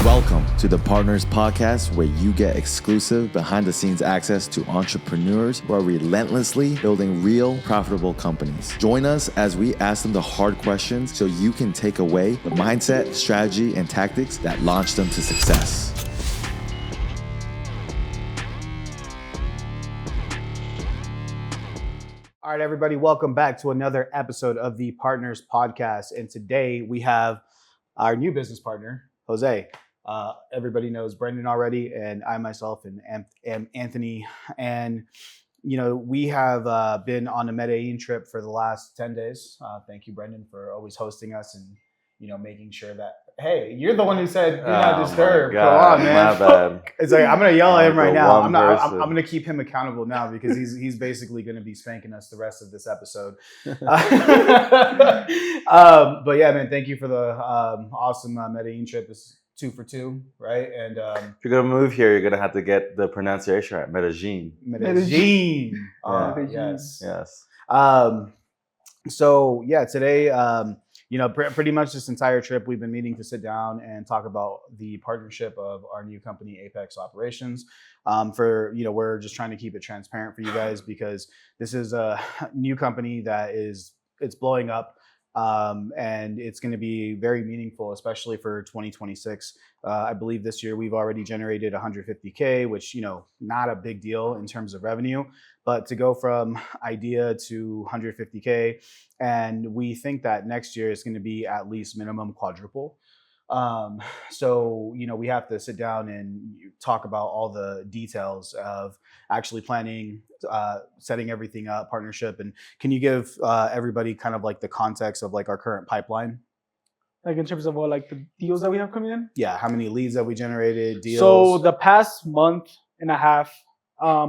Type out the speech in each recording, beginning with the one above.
Welcome to the Partners Podcast, where you get exclusive behind-the-scenes access to entrepreneurs who are relentlessly building real, profitable companies. Join us as we ask them the hard questions so you can take away the mindset, strategy, and tactics that launch them to success. All right, everybody, welcome back to another episode of the Partners Podcast. And today we have our new business partner, Jose. Everybody knows Brendan already, and I myself am Anthony. And, you know, we have been on a Medellin trip for the last 10 days. Thank you, Brendan, for always hosting us and, you know, making sure that, hey, you're the one who said, do not disturb. Come on, man. My bad. It's like, I'm going to yell at him right now. I'm going to keep him accountable now because he's basically going to be spanking us the rest of this episode. But yeah, man, thank you for the awesome Medellin trip. It's 2 for 2, right? And If you're going to move here, you're going to have to get the pronunciation right. Medellin. Yes. Yes. So yeah, today, you know, pretty much this entire trip, we've been meeting to sit down and talk about the partnership of our new company, Apex Operations. We're just trying to keep it transparent for you guys because this is a new company that it's blowing up. And it's going to be very meaningful, especially for 2026. I believe this year we've already generated 150K, which, you know, not a big deal in terms of revenue, but to go from idea to 150K. And we think that next year is going to be at least minimum quadruple. So, you know, we have to sit down and talk about all the details of actually planning, setting everything up, partnership. And can you give everybody kind of like the context of like our current pipeline? Like in terms of what, like the deals that we have coming in? Yeah. How many leads have we generated? Deals? So the past month and a half,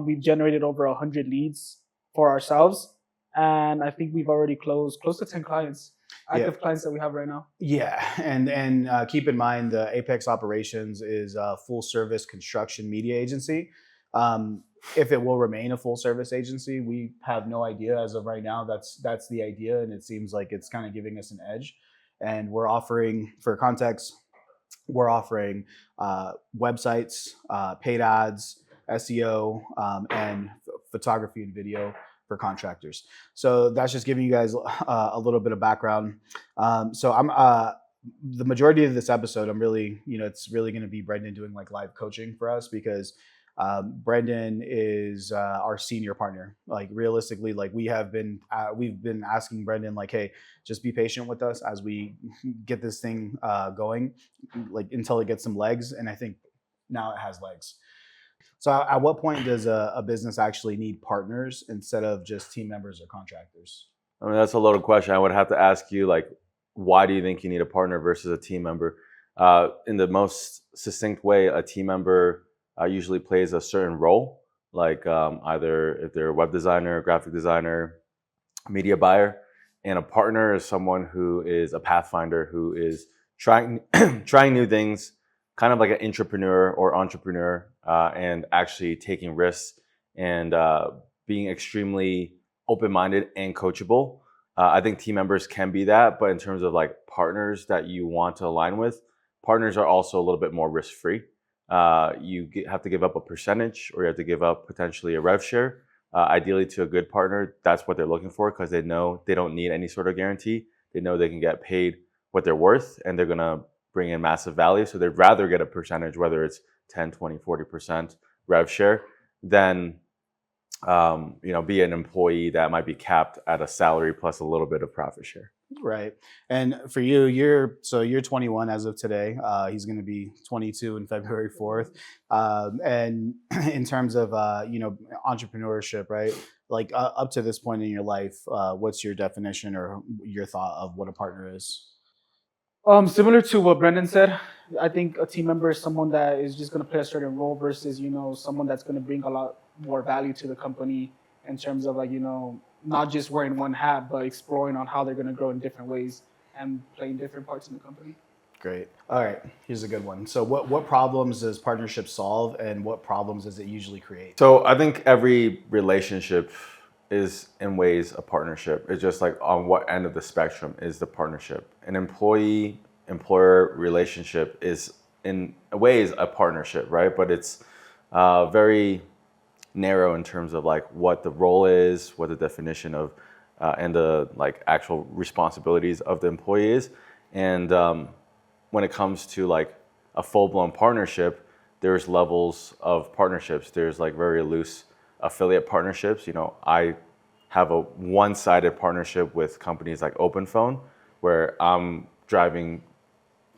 we've generated over 100 leads for ourselves. And I think we've already closed close to 10 clients. Active clients that we have right now. Yeah, and keep in mind the Apex Operations is a full service construction media agency. If it will remain a full service agency, we have no idea as of right now. That's the idea, and it seems like it's kind of giving us an edge. And we're offering, for context, we're offering websites, paid ads, SEO, and photography and video for contractors. So that's just giving you guys a little bit of background. So I'm the majority of this episode, I'm really, you know, it's really going to be Brendan doing like live coaching for us because Brendan is our senior partner. Like realistically, like we've been asking Brendan like, hey, just be patient with us as we get this thing going, like until it gets some legs. And I think now it has legs. So at what point does a business actually need partners instead of just team members or contractors? I mean, that's a loaded question. I would have to ask you, like, why do you think you need a partner versus a team member? In the most succinct way, a team member usually plays a certain role, like either if they're a web designer, graphic designer, media buyer, and a partner is someone who is a pathfinder, who is trying new things, kind of like an intrapreneur or entrepreneur, and actually taking risks and being extremely open-minded and coachable. I think team members can be that, but in terms of like partners that you want to align with, partners are also a little bit more risk-free. You have to give up a percentage, or you have to give up potentially a rev share. Ideally to a good partner, that's what they're looking for because they know they don't need any sort of guarantee. They know they can get paid what they're worth and they're gonna bring in massive value. So they'd rather get a percentage, whether it's 10, 20, 40% rev share, than be an employee that might be capped at a salary plus a little bit of profit share. Right. And for you, you're 21 as of today. He's going to be 22 in February 4th. And in terms of, entrepreneurship, right? Like up to this point in your life, what's your definition or your thought of what a partner is? Similar to what Brendan said, I think a team member is someone that is just going to play a certain role versus, someone that's going to bring a lot more value to the company in terms of not just wearing one hat, but exploring on how they're going to grow in different ways and playing different parts in the company. Great. All right. Here's a good one. So what problems does partnership solve and what problems does it usually create? So I think every relationship is in ways a partnership. It's just like on what end of the spectrum is the partnership. An employee-employer relationship is in ways a partnership, right? But it's very narrow in terms of like what the role is, what the definition of, and the like actual responsibilities of the employee is. And when it comes to like a full-blown partnership, there's levels of partnerships. There's like very loose affiliate partnerships. I have a one-sided partnership with companies like OpenPhone, where I'm driving,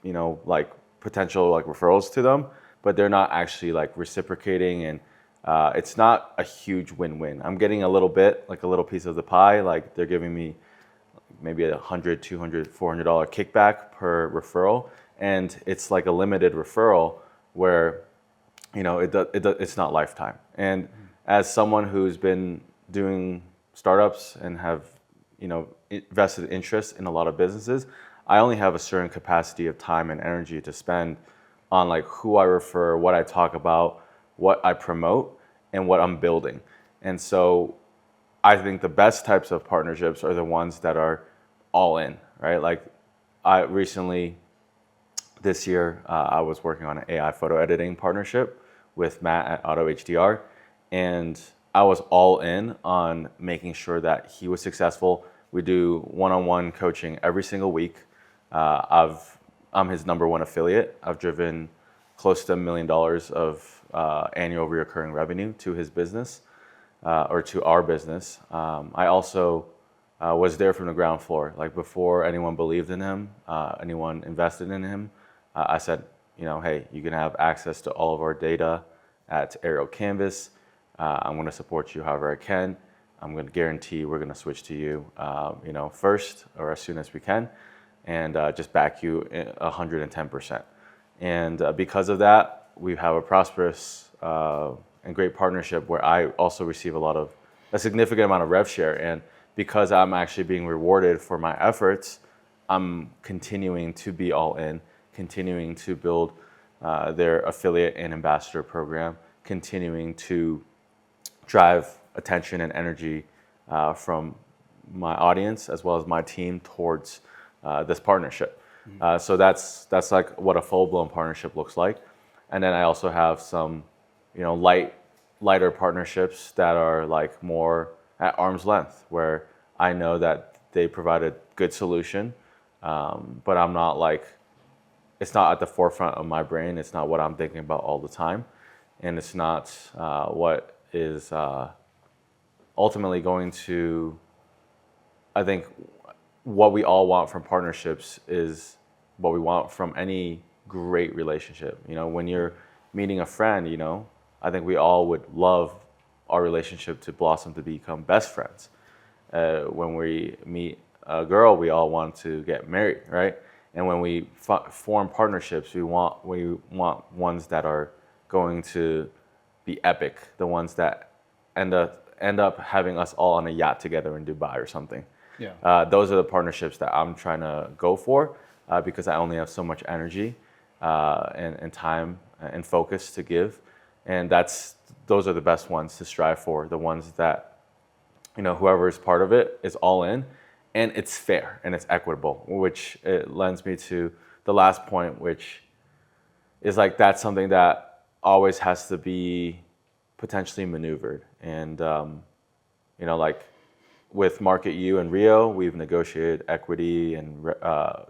like potential like referrals to them, but they're not actually like reciprocating, and it's not a huge win-win. I'm getting a little bit, like a little piece of the pie. Like they're giving me maybe $100, $200, $400 kickback per referral, and it's like a limited referral where it's not lifetime. And as someone who's been doing startups and have vested interest in a lot of businesses, I only have a certain capacity of time and energy to spend on like who I refer, what I talk about, what I promote, and what I'm building. And so I think the best types of partnerships are the ones that are all in, right? Like I recently, this year, I was working on an AI photo editing partnership with Matt at Auto HDR, and I was all in on making sure that he was successful. We do one-on-one coaching every single week. I'm his number one affiliate. I've driven close to $1 million of annual recurring revenue to his business, or to our business. I also was there from the ground floor. Like before anyone believed in him, anyone invested in him, I said, hey, you can have access to all of our data at Aerial Canvas. I'm going to support you however I can. I'm going to guarantee we're going to switch to you, first or as soon as we can, and just back you 110%. And because of that, we have a prosperous and great partnership where I also receive a significant amount of rev share. And because I'm actually being rewarded for my efforts, I'm continuing to be all in, continuing to build their affiliate and ambassador program, continuing to drive attention and energy from my audience as well as my team towards this partnership. So that's like what a full-blown partnership looks like. And then I also have some, lighter partnerships that are like more at arm's length, where I know that they provide a good solution, but I'm not like, it's not at the forefront of my brain. It's not what I'm thinking about all the time. And it's not what is ultimately going to, I think, what we all want from partnerships is what we want from any great relationship. When you're meeting a friend, I think we all would love our relationship to blossom to become best friends. When we meet a girl, we all want to get married, right? And when we form partnerships, we want ones that are going to be epic, the ones that end up having us all on a yacht together in Dubai or something. Yeah. Those are the partnerships that I'm trying to go for, because I only have so much energy and time and focus to give, and those are the best ones to strive for. The ones that whoever is part of it is all in, and it's fair and it's equitable, which it lends me to the last point, which is like that's something that always has to be potentially maneuvered. And like with Market U and Rio, we've negotiated equity and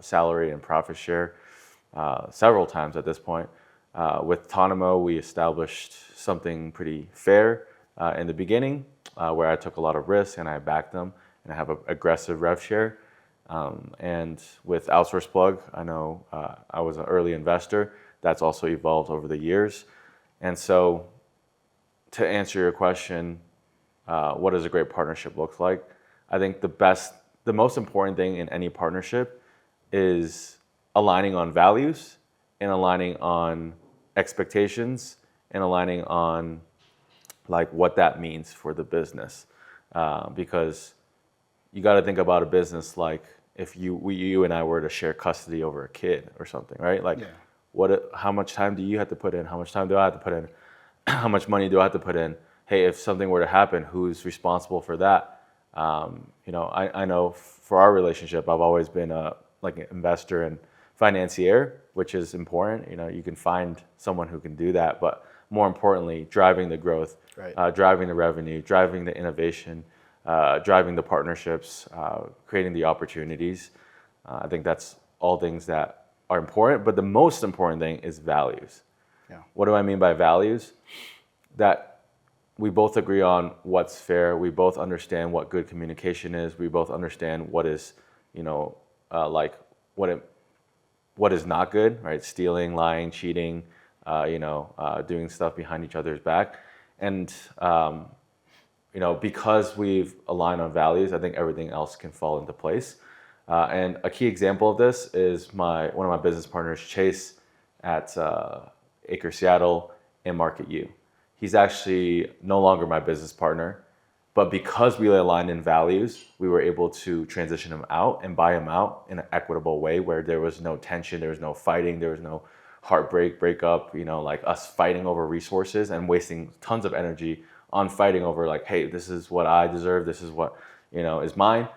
salary and profit share several times at this point. With Tonimo, we established something pretty fair in the beginning, where I took a lot of risk and I backed them, and I have an aggressive rev share. And with Outsource Plug, I know I was an early investor. That's also evolved over the years. And so to answer your question, what does a great partnership look like? I think the most important thing in any partnership is aligning on values and aligning on expectations and aligning on like what that means for the business. Because you got to think about a business like if you and I were to share custody over a kid or something, right? Like, how much time do you have to put in? How much time do I have to put in? How much money do I have to put in? Hey, if something were to happen, who's responsible for that? I know for our relationship, I've always been like an investor and financier, which is important. You can find someone who can do that, but more importantly, driving the growth, Right. driving the revenue, driving the innovation, driving the partnerships, creating the opportunities. I think that's all things that are important, but the most important thing is values. Yeah. What do I mean by values? That we both agree on what's fair. We both understand what good communication is. We both understand what is, like what is not good, right? Stealing, lying, cheating, doing stuff behind each other's back. And, because we've aligned on values, I think everything else can fall into place. And a key example of this is one of my business partners, Chase, at Acre Seattle and Market U. He's actually no longer my business partner, but because we aligned in values, we were able to transition him out and buy him out in an equitable way where there was no tension, there was no fighting, there was no breakup, like us fighting over resources and wasting tons of energy on fighting over like, hey, this is what I deserve, this is what, is mine.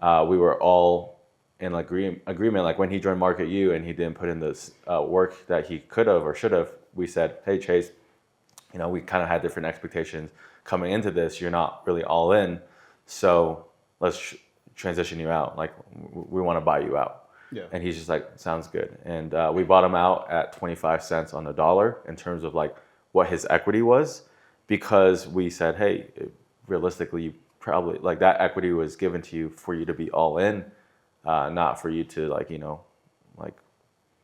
We were all in agreement. Like when he joined Market U and he didn't put in this work that he could have or should have, we said, hey, Chase, we kind of had different expectations coming into this. You're not really all in, so let's transition you out. Like we want to buy you out. Yeah. And he's just like, sounds good. And we bought him out at 25 cents on the dollar in terms of like what his equity was, because we said, hey, realistically, you probably like that equity was given to you for you to be all in, not for you to like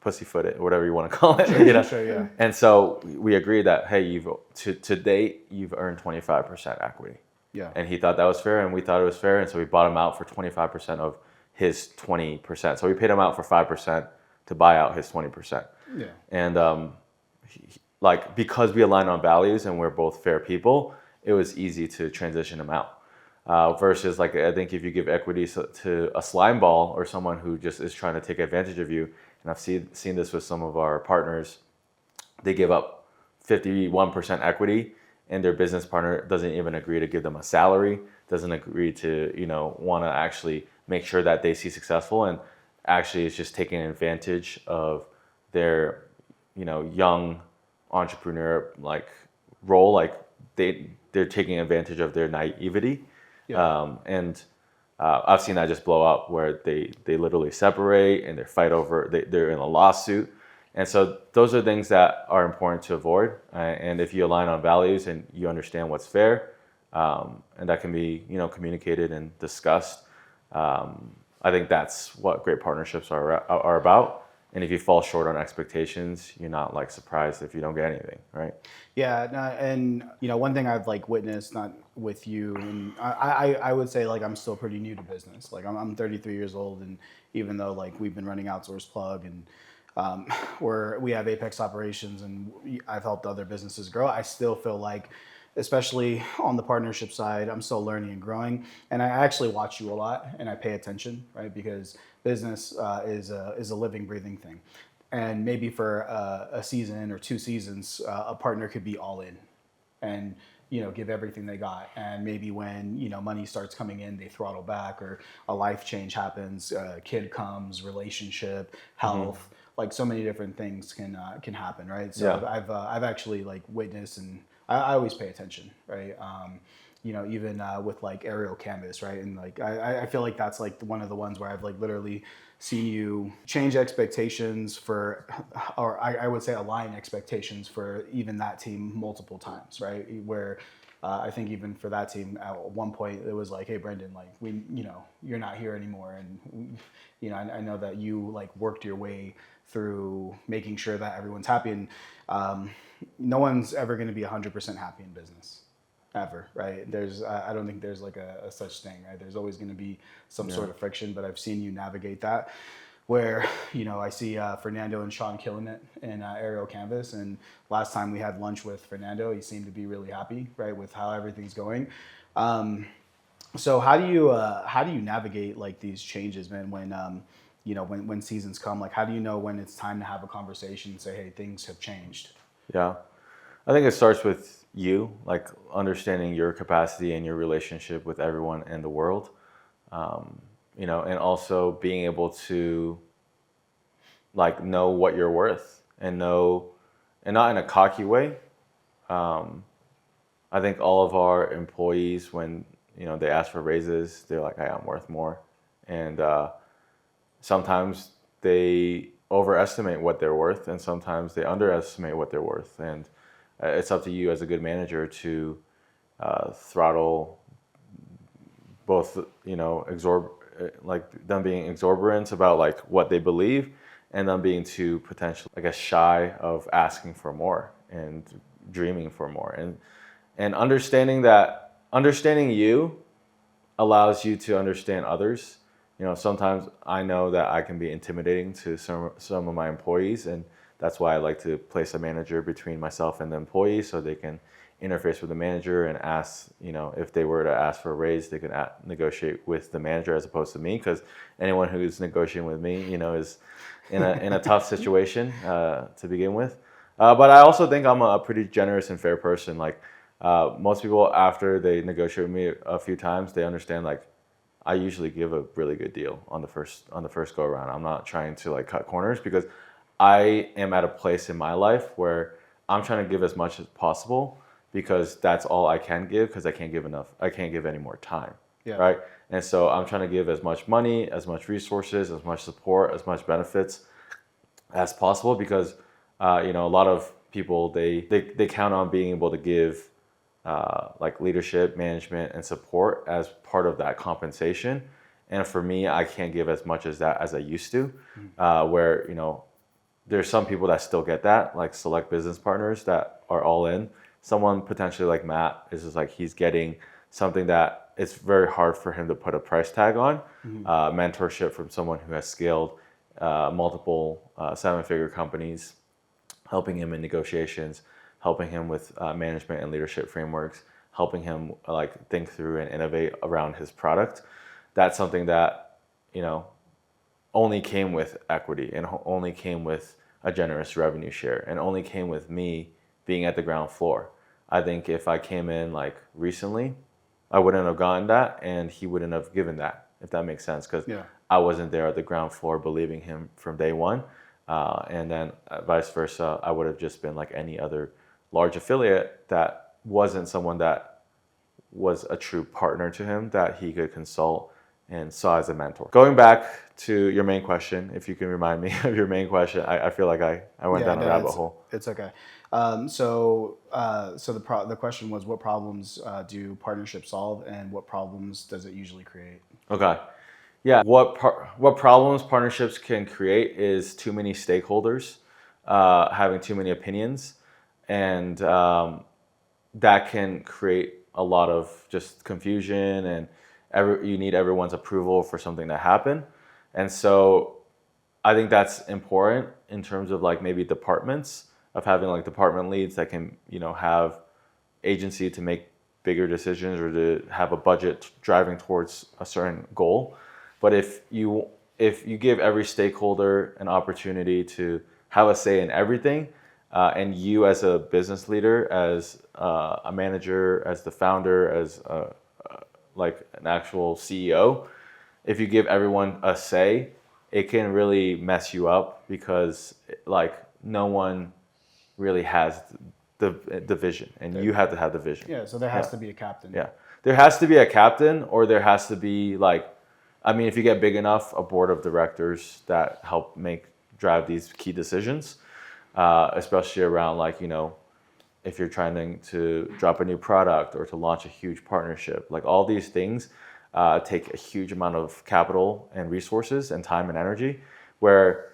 pussyfoot it or whatever you want to call it. Sure, yeah. And so we agreed that, hey, to date you've earned 25% equity. Yeah. And he thought that was fair, and we thought it was fair, and so we bought him out for 25% of his 20%. So we paid him out for 5% to buy out his 20%. Yeah. And because we align on values and we're both fair people, it was easy to transition him out. Versus like I think if you give equity to a slime ball or someone who just is trying to take advantage of you, and I've seen this with some of our partners, they give up 51% equity and their business partner doesn't even agree to give them a salary, doesn't agree to, want to actually make sure that they see successful, and actually is just taking advantage of their, young entrepreneur like role. Like they're taking advantage of their naivety. Yeah. I've seen that just blow up where they literally separate and they fight over, they're in a lawsuit. And so those are things that are important to avoid. And if you align on values and you understand what's fair, and that can be, communicated and discussed, I think that's what great partnerships are about. And if you fall short on expectations, you're not like surprised if you don't get anything, right? Yeah, no, and one thing I've like witnessed, not with you, and I would say like I'm still pretty new to business. Like I'm 33 years old, and even though like we've been running Outsource Plug and we have Apex operations and I've helped other businesses grow, I still feel like, especially on the partnership side, I'm still learning and growing. And I actually watch you a lot and I pay attention, right? Because business is a living, breathing thing. And maybe for a season or 2 seasons, a partner could be all in and give everything they got. And maybe when money starts coming in, they throttle back, or a life change happens, a kid comes, relationship, health, like so many different things can happen, right? So Yeah. I've actually like witnessed, and I always pay attention, right? Even with like aerial canvas, right? And like I feel like that's like one of the ones where I've like literally seen you change expectations for, or I would say align expectations for even that team multiple times, right? Where I think even for that team at one point it was like, hey Brendan, like you're not here anymore, and I know that you like worked your way through making sure that everyone's happy, and no one's ever going to be 100% happy in business, ever, right? I don't think there's like a such thing, right? There's always going to be some sort of friction, but I've seen you navigate that. Where I see Fernando and Sean killing it in aerial canvas, and last time we had lunch with Fernando, he seemed to be really happy, right, with how everything's going. So how do you navigate like these changes, man? When seasons come, like how do you know when it's time to have a conversation and say, hey, things have changed? Yeah. I think it starts with you, like understanding your capacity and your relationship with everyone in the world, and also being able to like know what you're worth and know, and not in a cocky way. I think all of our employees, when they ask for raises, they're like, "Hey, I'm worth more," and sometimes they overestimate what they're worth, and sometimes they underestimate what they're worth. And it's up to you as a good manager to throttle both, like them being exorbitant about like what they believe, and them being too potentially, I guess, shy of asking for more and dreaming for more, and understanding you allows you to understand others. Sometimes I know that I can be intimidating to some of my employees, and that's why I like to place a manager between myself and the employee so they can interface with the manager and ask, if they were to ask for a raise, they can negotiate with the manager as opposed to me, because anyone who's negotiating with me, is in a tough situation to begin with. But I also think I'm a pretty generous and fair person. Like most people, after they negotiate with me a few times, they understand like I usually give a really good deal on the first go around. I'm not trying to like cut corners, because I am at a place in my life where I'm trying to give as much as possible, because that's all I can give, because I can't give enough. I can't give any more time. Yeah. Right. And so I'm trying to give as much money, as much resources, as much support, as much benefits as possible, because a lot of people they count on being able to give like leadership, management, and support as part of that compensation. And for me, I can't give as much as that as I used to. Where there's some people that still get that, like select business partners that are all in. Someone potentially like Matt is just like he's getting something that it's very hard for him to put a price tag on. Mentorship from someone who has scaled multiple 7-figure companies, helping him in negotiations, helping him with management and leadership frameworks, helping him like think through and innovate around his product. That's something that only came with equity, and only came with a generous revenue share, and only came with me being at the ground floor. I think if I came in like recently, I wouldn't have gotten that, and he wouldn't have given that, if that makes sense, because I wasn't there at the ground floor believing him from day one. And then vice versa, I would have just been like any other large affiliate that wasn't someone that was a true partner to him that he could consult and saw as a mentor. Going back to your main question, if you can remind me of your main question, I feel like I went down a rabbit hole. It's okay. So the question was, what problems do partnerships solve, and what problems does it usually create? Okay. Yeah. What problems partnerships can create is too many stakeholders having too many opinions, and that can create a lot of just confusion, and you need everyone's approval for something to happen. And so I think that's important in terms of like maybe departments, of having like department leads that can have agency to make bigger decisions, or to have a budget driving towards a certain goal. But if you give every stakeholder an opportunity to have a say in everything, and you as a business leader, as a manager, as the founder, as like an actual CEO, if you give everyone a say, it can really mess you up, because like no one really has the vision, and you have to have the vision. Yeah, so there has to be a captain. Yeah, there has to be a captain, or there has to be like, I mean, if you get big enough, a board of directors that help drive these key decisions, especially around like, if you're trying to drop a new product or to launch a huge partnership, like all these things take a huge amount of capital and resources and time and energy, where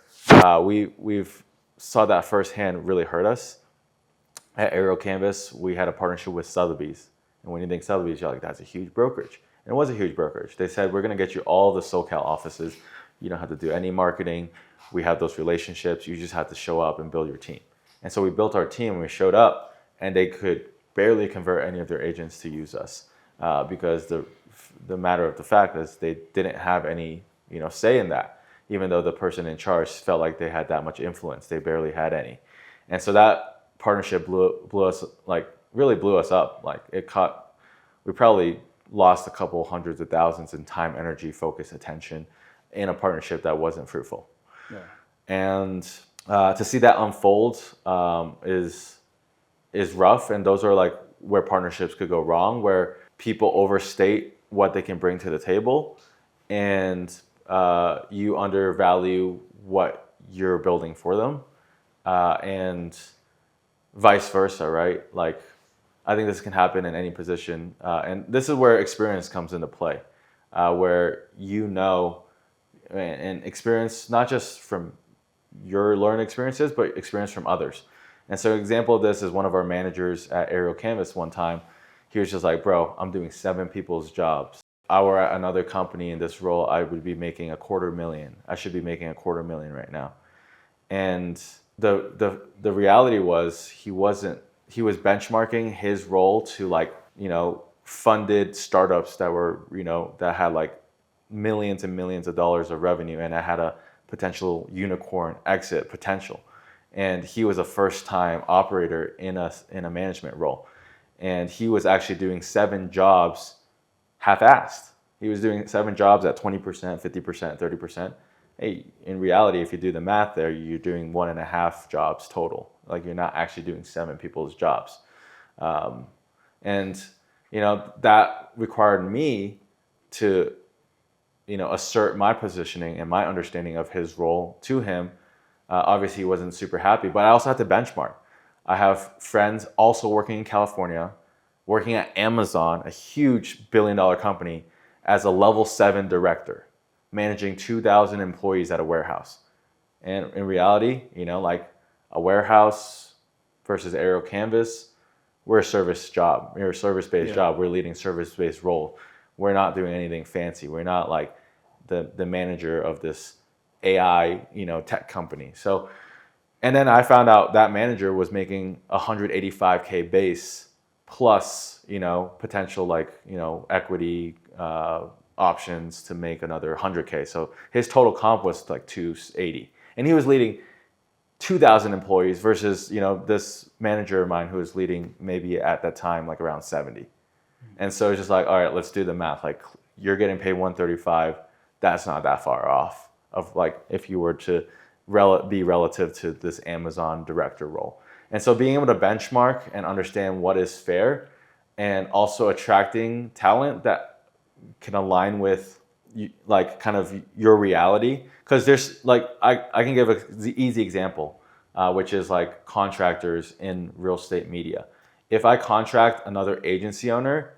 we've saw that firsthand really hurt us. At Aerial Canvas, we had a partnership with Sotheby's. And when you think Sotheby's, you're like, that's a huge brokerage. And it was a huge brokerage. They said, we're going to get you all the SoCal offices. You don't have to do any marketing. We have those relationships. You just have to show up and build your team. And so we built our team, and we showed up, and they could barely convert any of their agents to use us, because the matter of the fact is they didn't have any say in that. Even though the person in charge felt like they had that much influence, they barely had any. And so that partnership really blew us up. Like we probably lost a couple hundreds of thousands in time, energy, focus, attention in a partnership that wasn't fruitful. Yeah. and to see that unfold is rough. And those are like where partnerships could go wrong, where people overstate what they can bring to the table, and you undervalue what you're building for them, and vice versa, right? Like, I think this can happen in any position, and this is where experience comes into play, where and experience not just from your learned experiences, but experience from others. And so an example of this is one of our managers at Aerial Canvas one time. He was just like, bro, I'm doing 7 people's jobs. I were at another company in this role, I would be making $250,000. I should be making $250,000 right now. And the reality was he was benchmarking his role to, like, funded startups that were, that had like millions and millions of dollars of revenue, and that had a potential unicorn exit potential. And he was a first-time operator in a management role, and he was actually doing 7 jobs half-assed. He was doing 7 jobs at 20%, 50%, 30%. Hey, in reality, if you do the math there, you're doing 1.5 jobs total. Like, you're not actually doing 7 people's jobs. And that required me to assert my positioning and my understanding of his role to him. Obviously, he wasn't super happy, but I also had to benchmark. I have friends also working in California, working at Amazon, a huge billion-dollar company, as a level 7 director, managing 2,000 employees at a warehouse. And in reality, like, a warehouse versus Aerial Canvas, we're a service job. We're a service-based job. We're leading service-based role. We're not doing anything fancy. We're not like the manager of this AI, tech company. So, and then I found out that manager was making $185K base plus, potential, like, equity options to make another $100K. So his total comp was like $280, and he was leading 2,000 employees versus, this manager of mine who was leading maybe at that time like around 70. And so it's just like, all right, let's do the math. Like, you're getting paid 135. That's not that far off of, like, if you were to be relative to this Amazon director role. And so being able to benchmark and understand what is fair, and also attracting talent that can align with, like, kind of your reality. Because there's, like, I can give the easy example, which is like contractors in real estate media. If I contract another agency owner,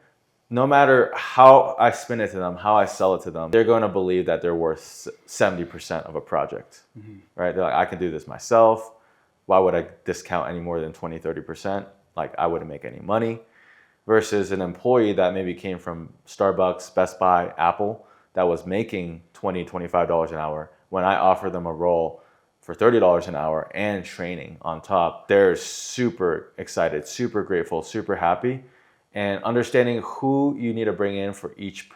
no matter how I spin it to them, how I sell it to them, they're going to believe that they're worth 70% of a project, right? They're like, I can do this myself. Why would I discount any more than 20, 30%? Like, I wouldn't make any money. Versus an employee that maybe came from Starbucks, Best Buy, Apple, that was making $20, $25 an hour. When I offer them a role for $30 an hour and training on top, they're super excited, super grateful, super happy. And understanding who you need to bring in for each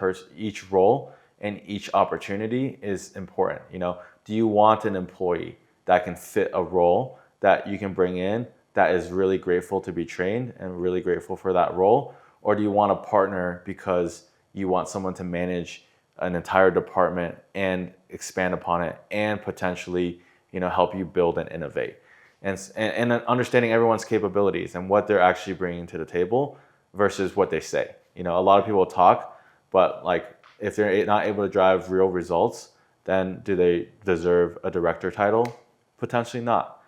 role and each opportunity is important. Do you want an employee that can fit a role that you can bring in, that is really grateful to be trained and really grateful for that role? Or do you want a partner because you want someone to manage an entire department and expand upon it, and potentially, help you build and innovate? And understanding everyone's capabilities and what they're actually bringing to the table versus what they say. A lot of people talk, but, like, if they're not able to drive real results, then do they deserve a director title? Potentially not.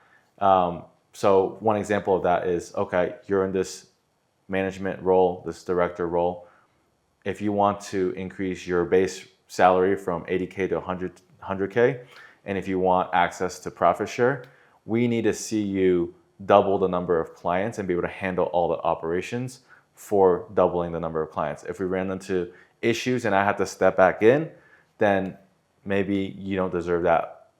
So one example of that is, okay, you're in this management role, this director role. If you want to increase your base salary from 80K to 100K, and if you want access to profit share, we need to see you double the number of clients and be able to handle all the operations for doubling the number of clients. If we ran into issues and I had to step back in, then maybe you don't deserve that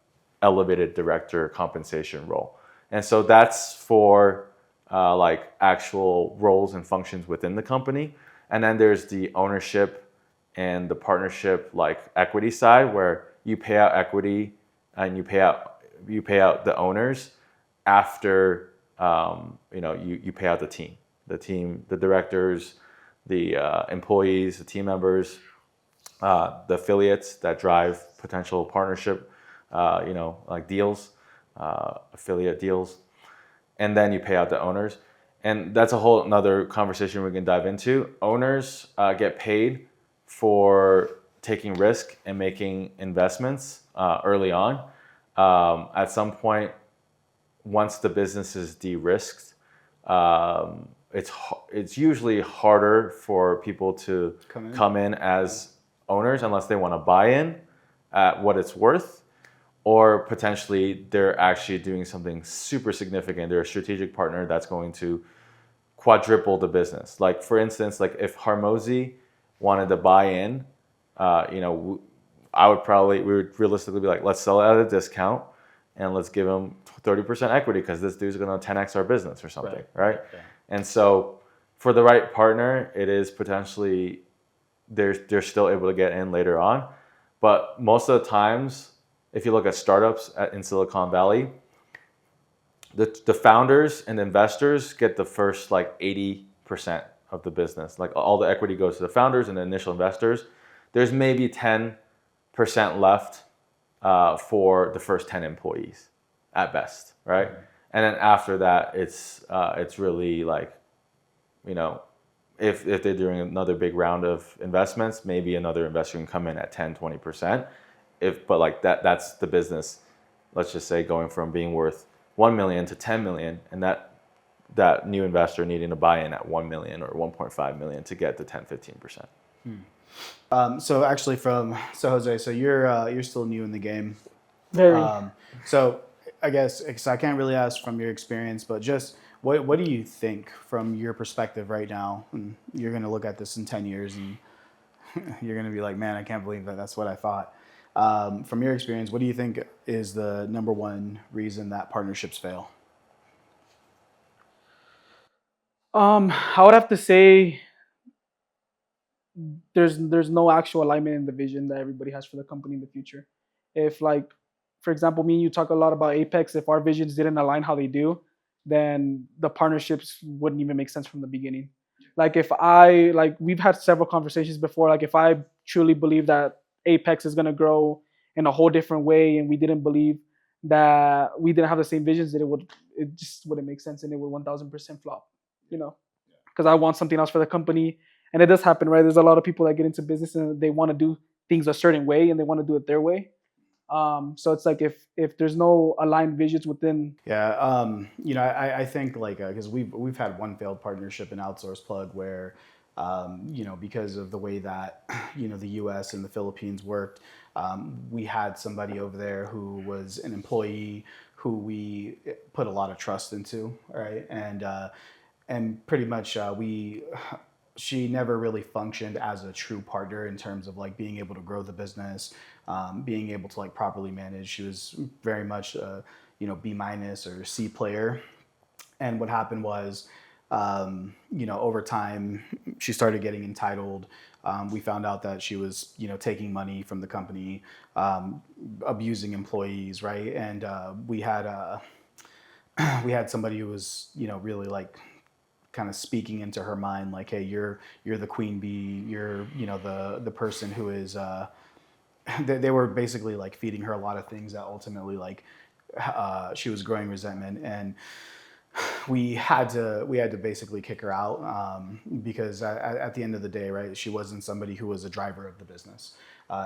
elevated director compensation role. And so that's for like actual roles and functions within the company. And then there's the ownership and the partnership, like equity side, where you pay out equity and you pay out the owners after you pay out the team, the directors, the employees, the team members, the affiliates that drive potential partnership like deals, affiliate deals, and then you pay out the owners. And that's a whole another conversation we can dive into. Owners get paid for taking risk and making investments early on. At some point, once the business is de-risked, it's usually harder for people to come in as owners unless they want to buy in at what it's worth, or potentially they're actually doing something super significant. They're a strategic partner that's going to quadruple the business. Like for instance, like if Harmozy wanted to buy in, we would realistically be like, let's sell it at a discount and let's give them 30% equity because this dude's going to 10x our business or something, right? Yeah. And so for the right partner, it is potentially, they're still able to get in later on. But most of the times, if you look at startups in Silicon Valley, the founders and investors get the first like 80% of the business. Like all the equity goes to the founders and the initial investors. There's maybe 10% left for the first 10 employees at best, right? Mm-hmm. And then after that, it's really like, if they're doing another big round of investments, maybe another investor can come in at 10, 20%. But like that's the business, let's just say, going from being worth 1 million to 10 million, and that new investor needing to buy in at 1 million or 1.5 million to get to 10, 15%. So actually so Jose, so you're still new in the game. Very. So I guess, because I can't really ask from your experience, but just what do you think from your perspective right now? And you're going to look at this in 10 years and you're going to be like, man, I can't believe that's what I thought. From your experience, what do you think is the number one reason that partnerships fail? I would have to say there's no actual alignment in the vision that everybody has for the company in the future. If, like, for example, me and you talk a lot about Apex, if our visions didn't align how they do, then the partnerships wouldn't even make sense from the beginning. Like we've had several conversations before, like if I truly believe that Apex is going to grow in a whole different way and we didn't believe that we didn't have the same visions, that it just wouldn't make sense and it would 1000% flop, because I want something else for the company. And it does happen, right? There's a lot of people that get into business and they want to do things a certain way and they want to do it their way. So it's like if there's no aligned visions within. Yeah, I think like because we've had one failed partnership in Outsource Plug where, because of the way that the U.S. and the Philippines worked, we had somebody over there who was an employee who we put a lot of trust into, right? And pretty much she never really functioned as a true partner in terms of like being able to grow the business, being able to like properly manage. She was very much B- or C player. And what happened was, over time, she started getting entitled. We found out that she was, taking money from the company, abusing employees, right? And we had somebody who was, really like kind of speaking into her mind, like, hey, you're the queen bee, you're the person who is. They were basically like feeding her a lot of things that ultimately like she was growing resentment, and we had to basically kick her out because at the end of the day, right, she wasn't somebody who was a driver of the business.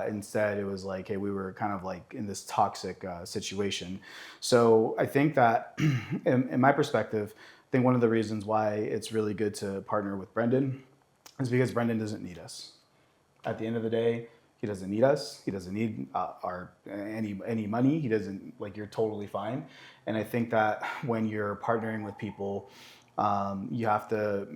Instead, it was like, hey, we were kind of like in this toxic situation. So I think that, in my perspective, I think one of the reasons why it's really good to partner with Brendan is because Brendan doesn't need us. At the end of the day, he doesn't need us. He doesn't need any money. He doesn't, like, you're totally fine. And I think that when you're partnering with people, you have to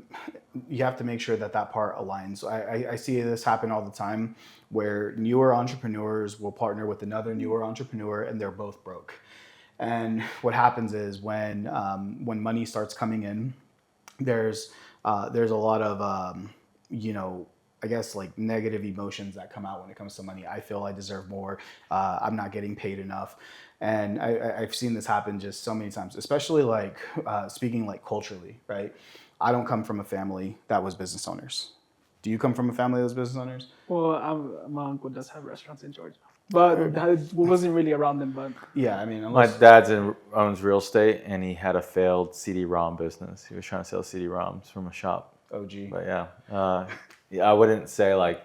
make sure that part aligns. I see this happen all the time where newer entrepreneurs will partner with another newer entrepreneur and they're both broke. And what happens is when money starts coming in, there's a lot of I guess like negative emotions that come out when it comes to money. I feel I deserve more. I'm not getting paid enough. And I've seen this happen just so many times, especially like speaking like culturally, right? I don't come from a family that was business owners. Do you come from a family that was business owners? Well, my uncle does have restaurants in Georgia. but that wasn't really around them. But Yeah, I mean, My unless owns real estate, and he had a failed CD-ROM business. He was trying to sell CD-ROMs from a shop. OG. But yeah, I wouldn't say like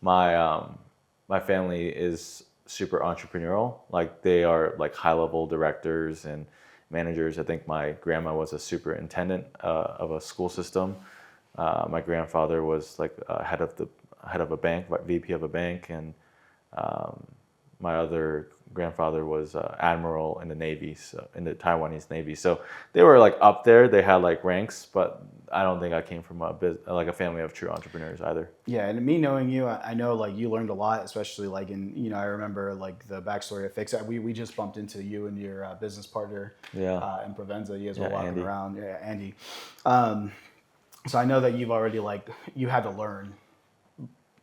my family is super entrepreneurial. Like they are like high-level directors and managers. I think my grandma was a superintendent of a school system. My grandfather was like head of a bank, VP of a bank, and um, my other grandfather was admiral in the Navy, so in the Taiwanese Navy. So they were like up there. They had like ranks, but I don't think I came from like a family of true entrepreneurs either. Yeah, and me knowing you, I know like you learned a lot, especially like I remember like the backstory of Fix. We just bumped into you and your business partner, Yeah, in Provenza. You guys were yeah, walking Andy. around, yeah, Andy. Um, so I know that you've already like you had to learn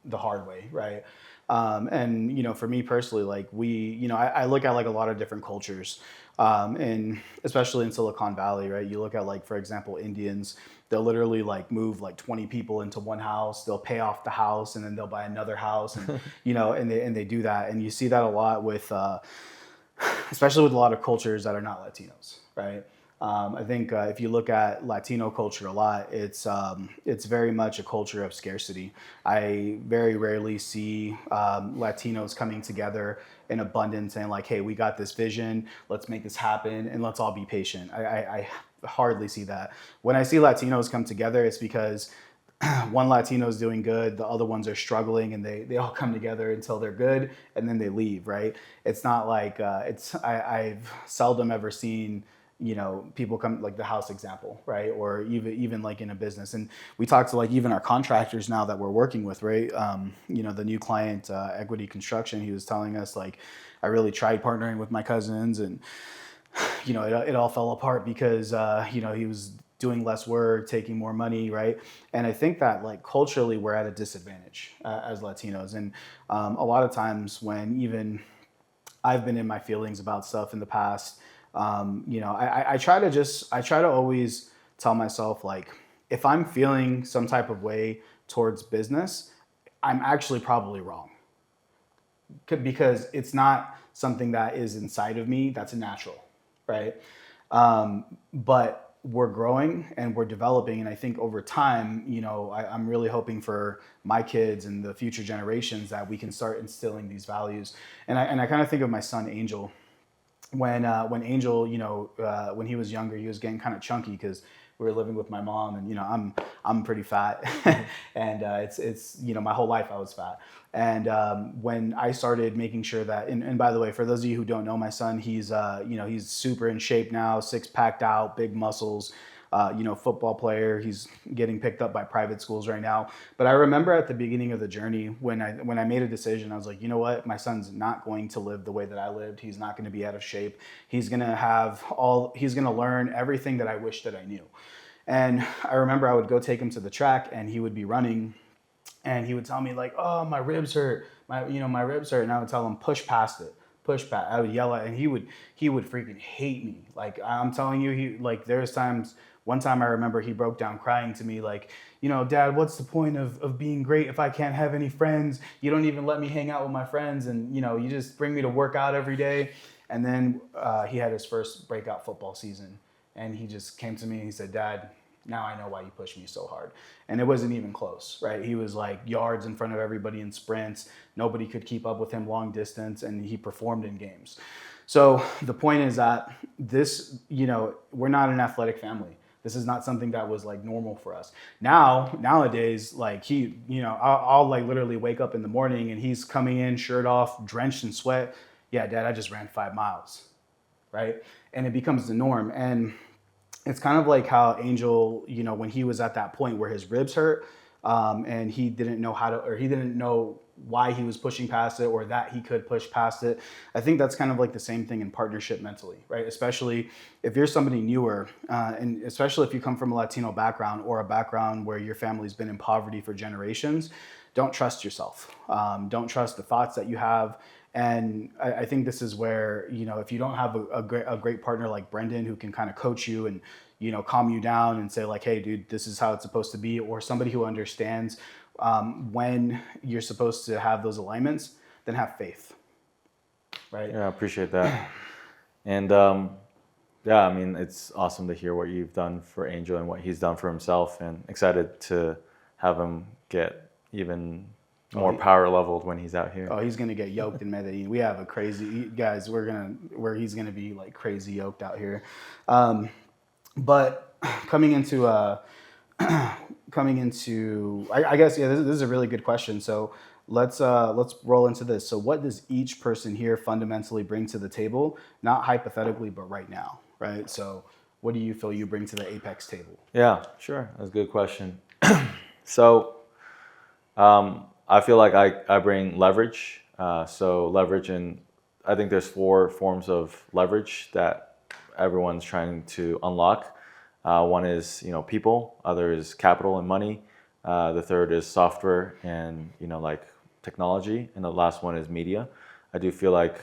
the hard way, right? And for me personally, like I look at like a lot of different cultures, and especially in Silicon Valley, right? You look at like, for example, Indians, they'll literally like move like 20 people into one house. They'll pay off the house and then they'll buy another house, and and they do that, and you see that a lot with, especially with a lot of cultures that are not Latinos, right? I think if you look at Latino culture a lot, it's very much a culture of scarcity. I very rarely see Latinos coming together in abundance and like, hey, we got this vision, let's make this happen, and let's all be patient. I hardly see that. When I see Latinos come together, it's because one Latino is doing good, the other ones are struggling, and they all come together until they're good, and then they leave, right? It's not like I've seldom ever seen people come like the house example, right? Or even like in a business. And we talk to like even our contractors now that we're working with, right? The new client, Equity Construction, he was telling us like, I really tried partnering with my cousins, and it all fell apart because he was doing less work, taking more money, right? And I think that like culturally we're at a disadvantage as Latinos, and a lot of times when even I've been in my feelings about stuff in the past. I try to always tell myself like, if I'm feeling some type of way towards business, I'm actually probably wrong because it's not something that is inside of me. That's a natural, right? But we're growing and we're developing, and I think over time, I'm really hoping for my kids and the future generations that we can start instilling these values. And I kind of think of my son Angel. When Angel, when he was younger, he was getting kind of chunky because we were living with my mom, and I'm pretty fat, and it's my whole life I was fat. And when I started making sure that, and by the way, for those of you who don't know my son, he's super in shape now, six packed out, big muscles. Football player. He's getting picked up by private schools right now. But I remember at the beginning of the journey when I made a decision, I was like, you know what? My son's not going to live the way that I lived. He's not going to be out of shape. He's going to learn everything that I wish that I knew. And I remember I would go take him to the track, and he would be running, and he would tell me like, oh, my ribs hurt. My ribs hurt. And I would tell him, push past it. Push back. I would yell at, and he would freaking hate me. Like I'm telling you, there's times. One time I remember he broke down crying to me like, Dad, what's the point of being great if I can't have any friends? You don't even let me hang out with my friends, and you just bring me to work out every day. And then he had his first breakout football season, and he just came to me and he said, Dad, now I know why you pushed me so hard. And it wasn't even close, right? He was like yards in front of everybody in sprints. Nobody could keep up with him long distance, and he performed in games. So the point is that this, we're not an athletic family. This is not something that was like normal for us. Nowadays, like I'll like literally wake up in the morning and he's coming in, shirt off, drenched in sweat. Yeah, Dad, I just ran 5 miles, right? And it becomes the norm. And it's kind of like how Angel, when he was at that point where his ribs hurt, and he didn't know he didn't know why he was pushing past it or that he could push past it. I think that's kind of like the same thing in partnership mentally, right? Especially if you're somebody newer, and especially if you come from a Latino background or a background where your family's been in poverty for generations, don't trust yourself. Don't trust the thoughts that you have. And I think this is where, if you don't have a great partner like Brendan who can kind of coach you and, calm you down and say like, hey, dude, this is how it's supposed to be, or somebody who understands when you're supposed to have those alignments, then have faith. right? Yeah, I appreciate that. And yeah, I mean, it's awesome to hear what you've done for Angel and what he's done for himself, and excited to have him get even more power leveled when he's out here. Oh, he's gonna get yoked in Medellin. We have a crazy guys. He's gonna be like crazy yoked out here. But coming into I guess yeah, this is a really good question. So let's roll into this. So what does each person here fundamentally bring to the table? Not hypothetically, but right now, right? So what do you feel you bring to the Apex table? Yeah, sure. That's a good question. So I feel like I bring leverage. So leverage, and I think there's 4 forms of leverage that everyone's trying to unlock. One is people. Other is capital and money. The third is software and like technology, and the last one is media. I do feel like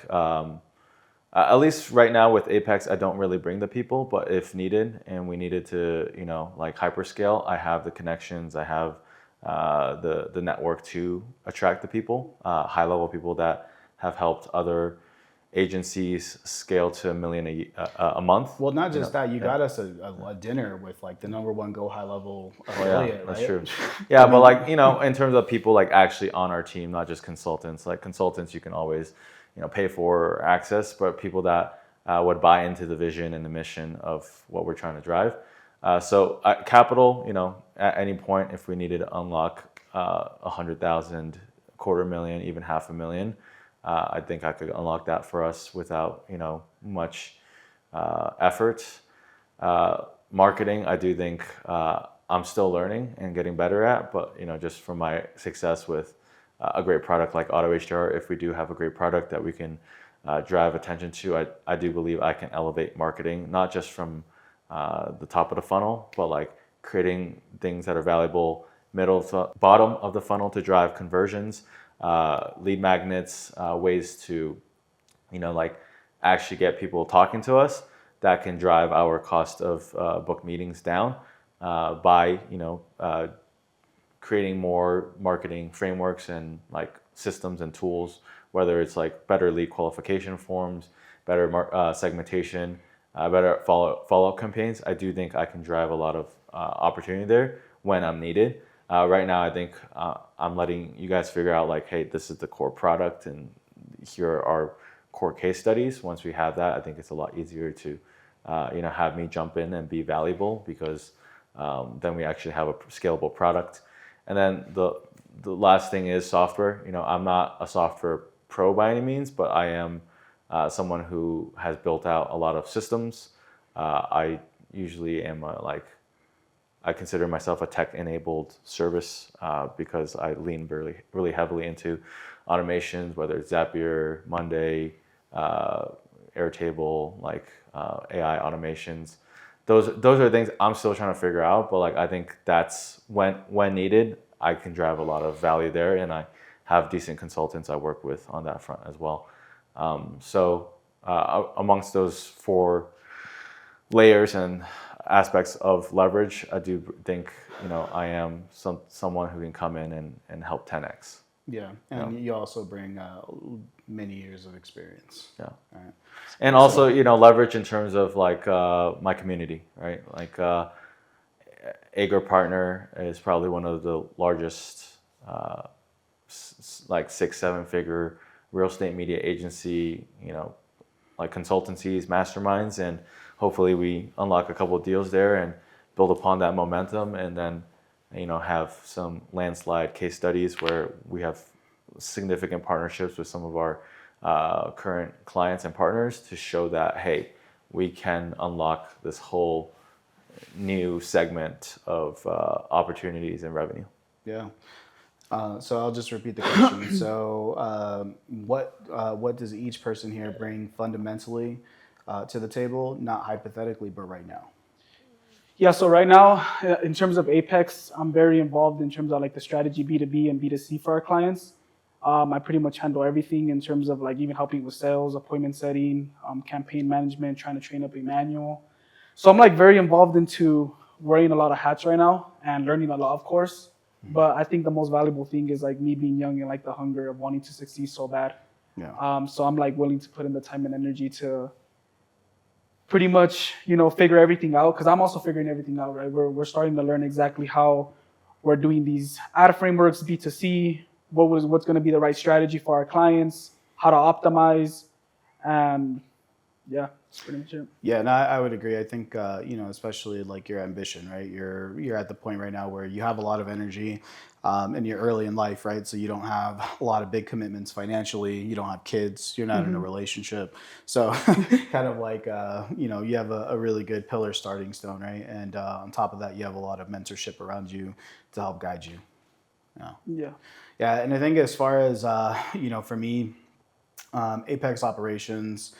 at least right now with Apex, I don't really bring the people, but if needed and we needed to like hyperscale, I have the connections. I have the network to attract the people, high level people that have helped other agencies scale to $1 million a month. Well, not just that. You got us a dinner with like the #1 Go High Level affiliate, That's right? true. Yeah, but like in terms of people like actually on our team, not just consultants. Like consultants, you can always pay for or access, but people that would buy into the vision and the mission of what we're trying to drive. So capital, at any point, if we needed to unlock 100,000, $250,000, even $500,000, I think I could unlock that for us without much effort. Marketing, I do think I'm still learning and getting better at, but just from my success with a great product like Auto HR, if we do have a great product that we can drive attention to, I do believe I can elevate marketing, not just from the top of the funnel, but like creating things that are valuable middle to bottom of the funnel to drive conversions, lead magnets, ways to like actually get people talking to us that can drive our cost of book meetings down by creating more marketing frameworks and like systems and tools, whether it's like better lead qualification forms, better segmentation, better follow-up campaigns. I do think I can drive a lot of opportunity there when I'm needed. Right now, I think I'm letting you guys figure out like, hey, this is the core product and here are our core case studies. Once we have that, I think it's a lot easier to have me jump in and be valuable, because then we actually have a scalable product. And then the last thing is software. I'm not a software pro by any means, but I am someone who has built out a lot of systems. I usually am I consider myself a tech-enabled service because I lean really, really heavily into automations, whether it's Zapier, Monday, Airtable, like AI automations. Those are things I'm still trying to figure out, but like I think that's when needed, I can drive a lot of value there, and I have decent consultants I work with on that front as well. So amongst those 4 layers and aspects of leverage, I do think I am someone who can come in and help 10x. Yeah, and you also bring many years of experience. Yeah, right. And also leverage in terms of like my community, right? Like Agro Partner is probably one of the largest like 6-7 figure real estate media agency, like consultancies, masterminds, and hopefully we unlock a couple of deals there and build upon that momentum, and then have some landslide case studies where we have significant partnerships with some of our current clients and partners to show that, hey, we can unlock this whole new segment of opportunities and revenue. Yeah. So I'll just repeat the question. So what does each person here bring fundamentally to the table, not hypothetically, but right now? Yeah, so right now, in terms of Apex, I'm very involved in terms of like the strategy B2B and B2C for our clients. I pretty much handle everything in terms of like even helping with sales, appointment setting, campaign management, trying to train up a manual. So I'm like very involved into wearing a lot of hats right now and learning a lot, of course. But I think the most valuable thing is like me being young and like the hunger of wanting to succeed so bad. Yeah. So I'm like willing to put in the time and energy to pretty much, figure everything out, because I'm also figuring everything out, right? We're starting to learn exactly how we're doing these ad frameworks, B2C, what's going to be the right strategy for our clients, how to optimize, and yeah, that's pretty much it. Yeah, and I would agree. I think especially like your ambition, right? You're at the point right now where you have a lot of energy, and you're early in life, right? So you don't have a lot of big commitments financially. You don't have kids. You're not in a relationship. So kind of like you have a really good pillar starting stone, right? And on top of that, you have a lot of mentorship around you to help guide you. Yeah. Yeah. Yeah, and I think as far as for me, Apex operations.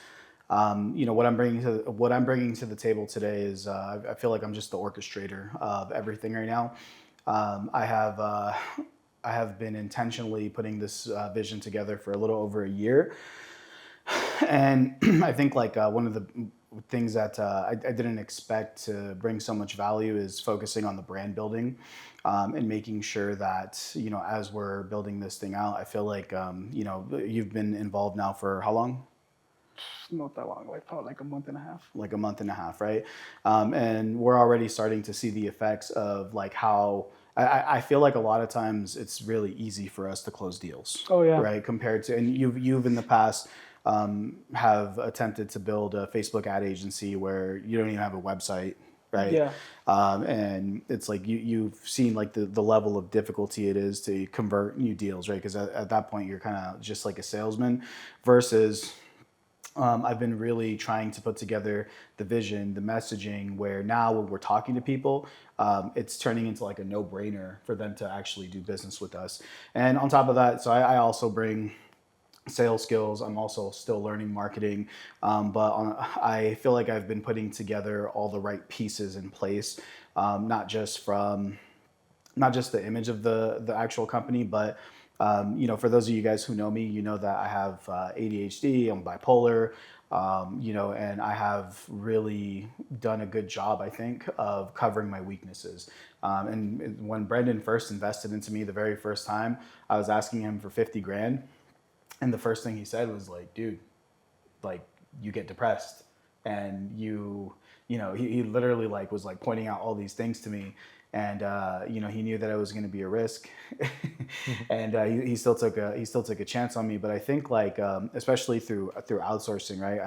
What I'm bringing to the table today is I feel like I'm just the orchestrator of everything right now. I have been intentionally putting this vision together for a little over a year, and I think like one of the things that I didn't expect to bring so much value is focusing on the brand building. And making sure that as we're building this thing out, I feel like you've been involved now for how long? Not that long, like probably like a month and a half. Like a month and a half, right? And we're already starting to see the effects of like how I feel like a lot of times it's really easy for us to close deals. Oh yeah. Right, compared to, and you've in the past have attempted to build a Facebook ad agency where you don't even have a website, right? Yeah. And it's like you've seen like the level of difficulty it is to convert new deals, right? Because at that point you're kind of just like a salesman versus I've been really trying to put together the vision, the messaging, where now when we're talking to people, it's turning into like a no-brainer for them to actually do business with us. And on top of that, so I also bring sales skills. I'm also still learning marketing, I feel like I've been putting together all the right pieces in place, not just the image of the actual company, but for those of you guys who know me, you know that I have ADHD, I'm bipolar, and I have really done a good job, I think, of covering my weaknesses. And when Brendan first invested into me the very first time, I was asking him for 50 grand. And the first thing he said was like, dude, like you get depressed and he literally like was like pointing out all these things to me, and he knew that it was going to be a risk, and he still took a chance on me. But I think like especially through outsourcing, right?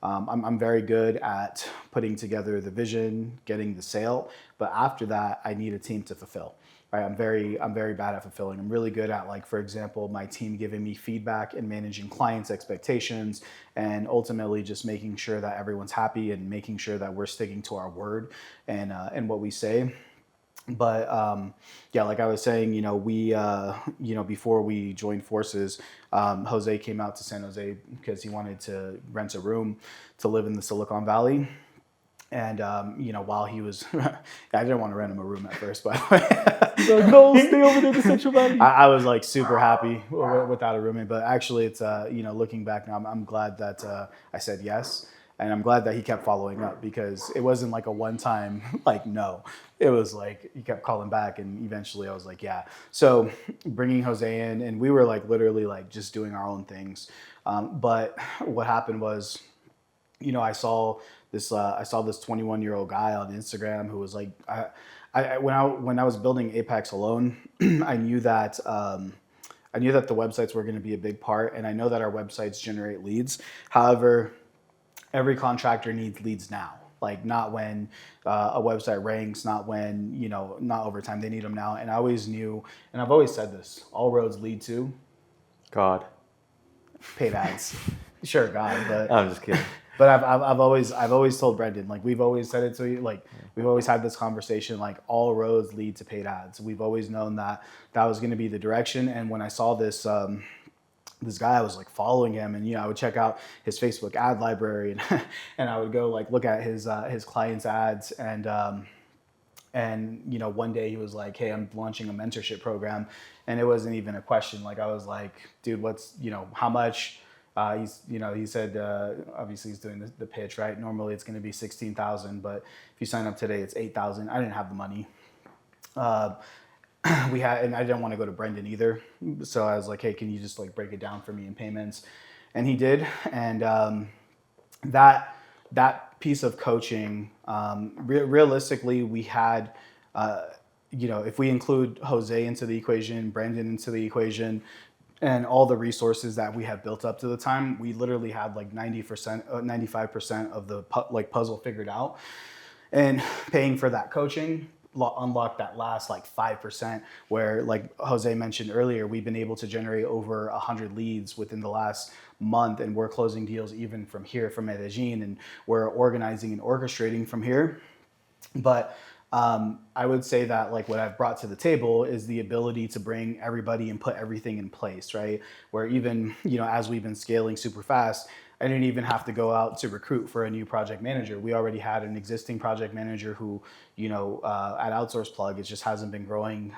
I'm very good at putting together the vision, getting the sale, but after that I need a team to fulfill. Right, I'm very bad at fulfilling. I'm really good at, like, for example, my team giving me feedback and managing clients' expectations, and ultimately just making sure that everyone's happy and making sure that we're sticking to our word and what we say. But yeah, like I was saying, we before we joined forces, Jose came out to San Jose because he wanted to rent a room to live in the Silicon Valley. And while he was, I didn't want to rent him a room at first, by the way. Like, no, stay over there in the Central Valley. I was like super happy without a roommate, but actually, it's looking back now, I'm glad that I said yes, and I'm glad that he kept following up, because it wasn't like a one-time like no. It was like he kept calling back, and eventually I was like yeah. So bringing Jose in, and we were like literally like just doing our own things, but what happened was, I saw this 21-year-old guy on Instagram who was like, when I was building Apex alone, I knew that the websites were going to be a big part, and I know that our websites generate leads. However, every contractor needs leads now. Like, not when a website ranks, not when, not over time. They need them now. And I always knew, and I've always said this: all roads lead to God. paid ads. Sure, God, but I'm just kidding. But I've always told Brendan, like, we've always said it to you, like, we've always had this conversation, like, all roads lead to paid ads. We've always known that was going to be the direction. And when I saw this this guy, I was like following him, and I would check out his Facebook ad library, and and I would go like look at his clients' ads, and one day he was like, hey, I'm launching a mentorship program, and it wasn't even a question. Like, I was like, dude, what's how much? He said, obviously he's doing the pitch, right? Normally it's going to be 16,000, but if you sign up today, it's 8,000. I didn't have the money. we had, and I didn't want to go to Brendan either. So I was like, hey, can you just like break it down for me in payments? And he did. And that piece of coaching, realistically, we had, if we include Jose into the equation, Brendan into the equation, and all the resources that we have built up to the time, we literally had like 90%, 95% of the puzzle figured out. And paying for that coaching unlocked that last like 5%, where, like Jose mentioned earlier, we've been able to generate over 100 leads within the last month, and we're closing deals even from here, from Medellin, and we're organizing and orchestrating from here. But I would say that like what I've brought to the table is the ability to bring everybody and put everything in place, right? Where even, as we've been scaling super fast, I didn't even have to go out to recruit for a new project manager. We already had an existing project manager who, at Outsource Plug, it just hasn't been growing,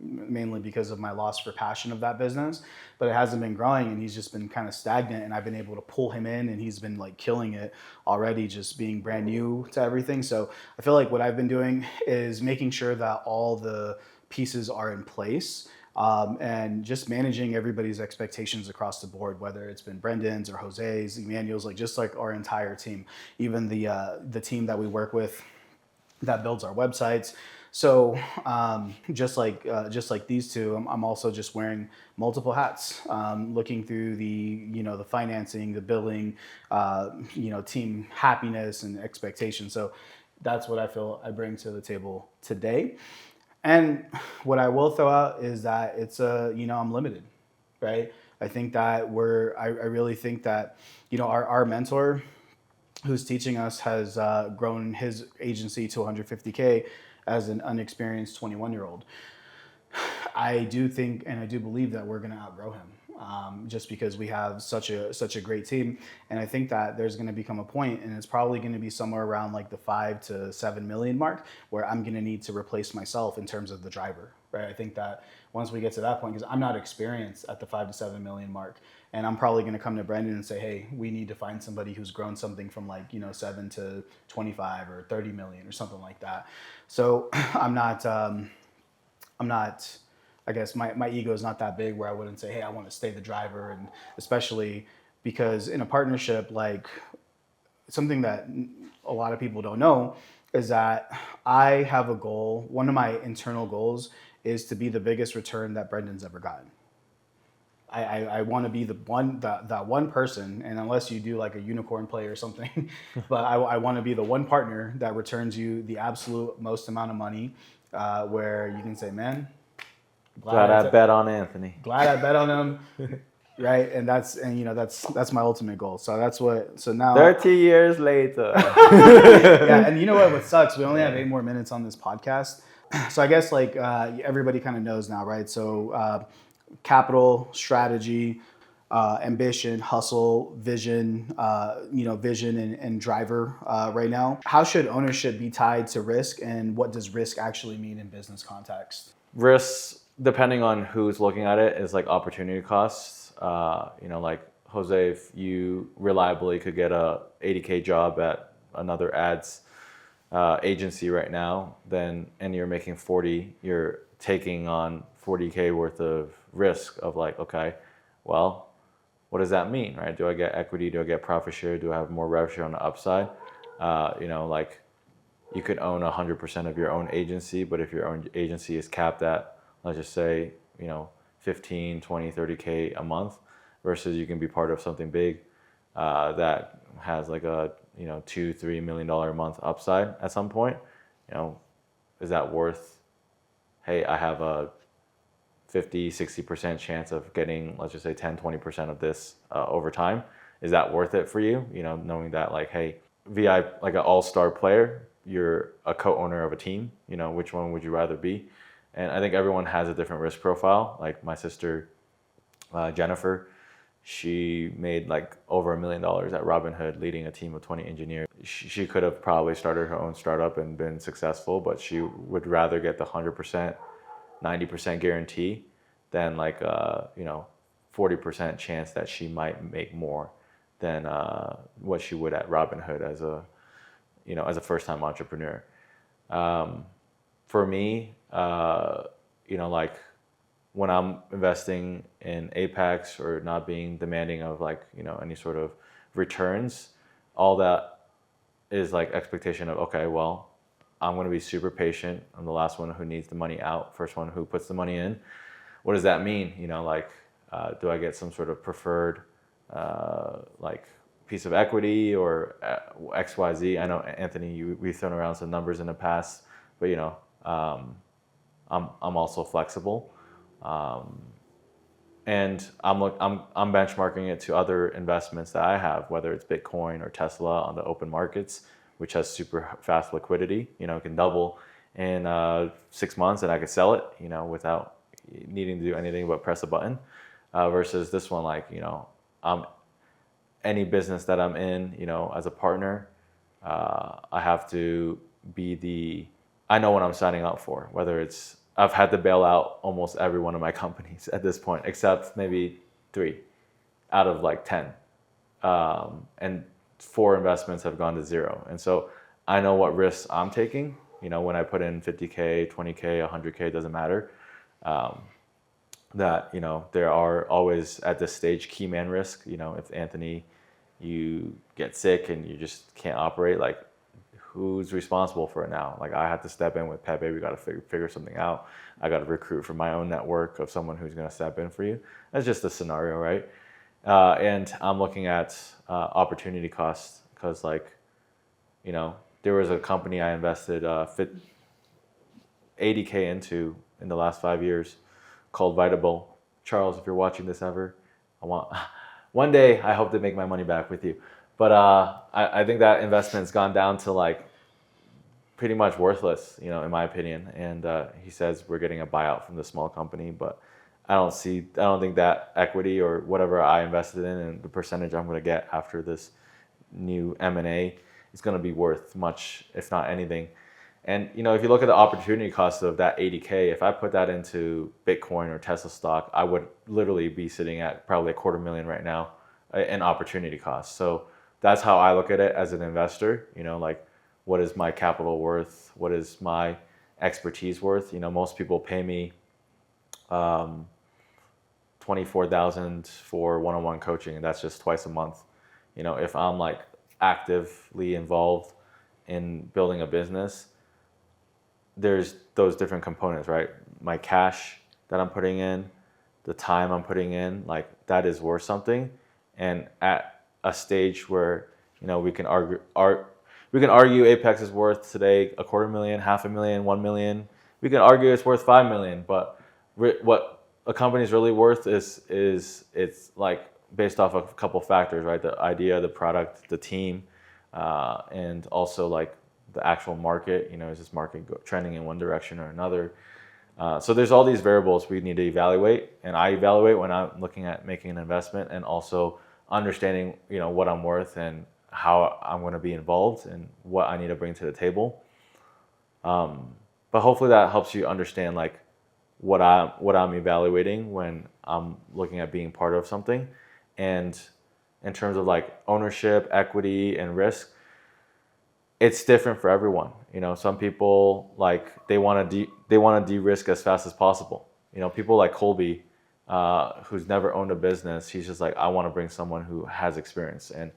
mainly because of my loss for passion of that business. But it hasn't been growing, and he's just been kind of stagnant. And I've been able to pull him in, and he's been like killing it already, just being brand new to everything. So I feel like what I've been doing is making sure that all the pieces are in place. And just managing everybody's expectations across the board, whether it's been Brendan's or Jose's, Emmanuel's, like just like our entire team, even the team that we work with that builds our websites. So just like these two, I'm also just wearing multiple hats, looking through the financing, the billing, team happiness and expectation. So that's what I feel I bring to the table today. And what I will throw out is that it's I'm limited, right? I think that I really think that, our mentor who's teaching us has grown his agency to 150K as an unexperienced 21-year-old. I do think, and I do believe that we're going to outgrow him. Just because we have such a great team. And I think that there's going to become a point, and it's probably going to be somewhere around like the 5 to 7 million mark, where I'm going to need to replace myself in terms of the driver, right? I think that once we get to that point, because I'm not experienced at the 5 to 7 million mark, and I'm probably going to come to Brendan and say, hey, we need to find somebody who's grown something from 7 to 25 or 30 million or something like that. So I'm not, I guess my ego is not that big where I wouldn't say, hey, I want to stay the driver. And especially because in a partnership, like something that a lot of people don't know is that I have a goal. One of my internal goals is to be the biggest return that Brendan's ever gotten. I want to be that one person, and unless you do like a unicorn play or something, but I want to be the one partner that returns you the absolute most amount of money, where you can say, man, Glad I bet on Anthony. Glad I bet on him, right? And that's my ultimate goal. So now 30 years later. yeah, and you know what sucks? We only have 8 more minutes on this podcast. So I guess everybody kind of knows now, right? So capital, strategy, ambition, hustle, vision, vision and driver right now. How should ownership be tied to risk, and what does risk actually mean in business context? Risks, depending on who's looking at it, is like opportunity costs. Like Jose, if you reliably could get a 80K job at another ads agency right now, and you're making 40, you're taking on 40K worth of risk of like, okay, well, what does that mean, right? Do I get equity? Do I get profit share? Do I have more rev share on the upside? Like you could own 100% of your own agency, but if your own agency is capped at, let's just say, 15, 20, 30K a month, versus you can be part of something big that has like a, $2-3 million a month upside at some point, is that worth, hey, I have a 50-60% chance of getting, let's just say 10-20% of this over time. Is that worth it for you? Knowing that like, hey, VI, like an all-star player, you're a co-owner of a team, which one would you rather be? And I think everyone has a different risk profile. Like my sister, Jennifer, she made like over $1 million at Robinhood leading a team of 20 engineers. She could have probably started her own startup and been successful, but she would rather get the 100%, 90% guarantee than like 40% chance that she might make more than what she would at Robinhood as a first-time entrepreneur. For me, like when I'm investing in Apex or not being demanding of like, any sort of returns, all that is like expectation of, okay, well, I'm going to be super patient. I'm the last one who needs the money out, first one who puts the money in. What does that mean? Do I get some sort of preferred like piece of equity or XYZ? I know, Anthony, we've thrown around some numbers in the past, but I'm also flexible, and I'm benchmarking it to other investments that I have, whether it's Bitcoin or Tesla on the open markets, which has super fast liquidity. It can double in 6 months, and I could sell it, without needing to do anything but press a button. Versus this one, like any business that I'm in, as a partner, I have to I know what I'm signing up for, whether it's, I've had to bail out almost every one of my companies at this point, except maybe 3 out of like 10. And 4 investments have gone to 0. And so I know what risks I'm taking, when I put in 50K, 20K, 100K, doesn't matter. That, there are always at this stage key man risk. If Anthony, you get sick and you just can't operate, like who's responsible for it now? Like I have to step in with Pepe. We got to figure something out. I got to recruit from my own network of someone who's going to step in for you. That's just a scenario, right? And I'm looking at opportunity costs because, like, there was a company I invested 80K into in the last 5 years called Vitable. Charles, if you're watching this ever, one day I hope to make my money back with you. But I think that investment's gone down to like pretty much worthless, in my opinion. And he says we're getting a buyout from the small company, but I don't think that equity or whatever I invested in and the percentage I'm going to get after this new M&A is going to be worth much, if not anything. And if you look at the opportunity cost of that 80K, if I put that into Bitcoin or Tesla stock, I would literally be sitting at probably $250,000 right now in opportunity cost. So that's how I look at it as an investor. Like, what is my capital worth? What is my expertise worth? Most people pay me $24,000 for one-on-one coaching, and that's just twice a month. If I'm like actively involved in building a business, there's those different components, right? My cash that I'm putting in, the time I'm putting in, like that is worth something. And at a stage where, we can argue Apex is worth today $250,000, $500,000, $1 million. We can argue it's worth $5 million, but what a company is really worth is it's like based off of a couple factors, right? The idea, the product, the team, and also like the actual market. Is this market trending in one direction or another? So there's all these variables we need to evaluate, and I evaluate when I'm looking at making an investment, and also understanding what I'm worth and how I'm going to be involved and what I need to bring to the table. But hopefully that helps you understand like what I'm evaluating when I'm looking at being part of something. And in terms of like ownership, equity, and risk, it's different for everyone. Some people like they want to de-risk as fast as possible. People like Colby, who's never owned a business. He's just like, I want to bring someone who has experience, and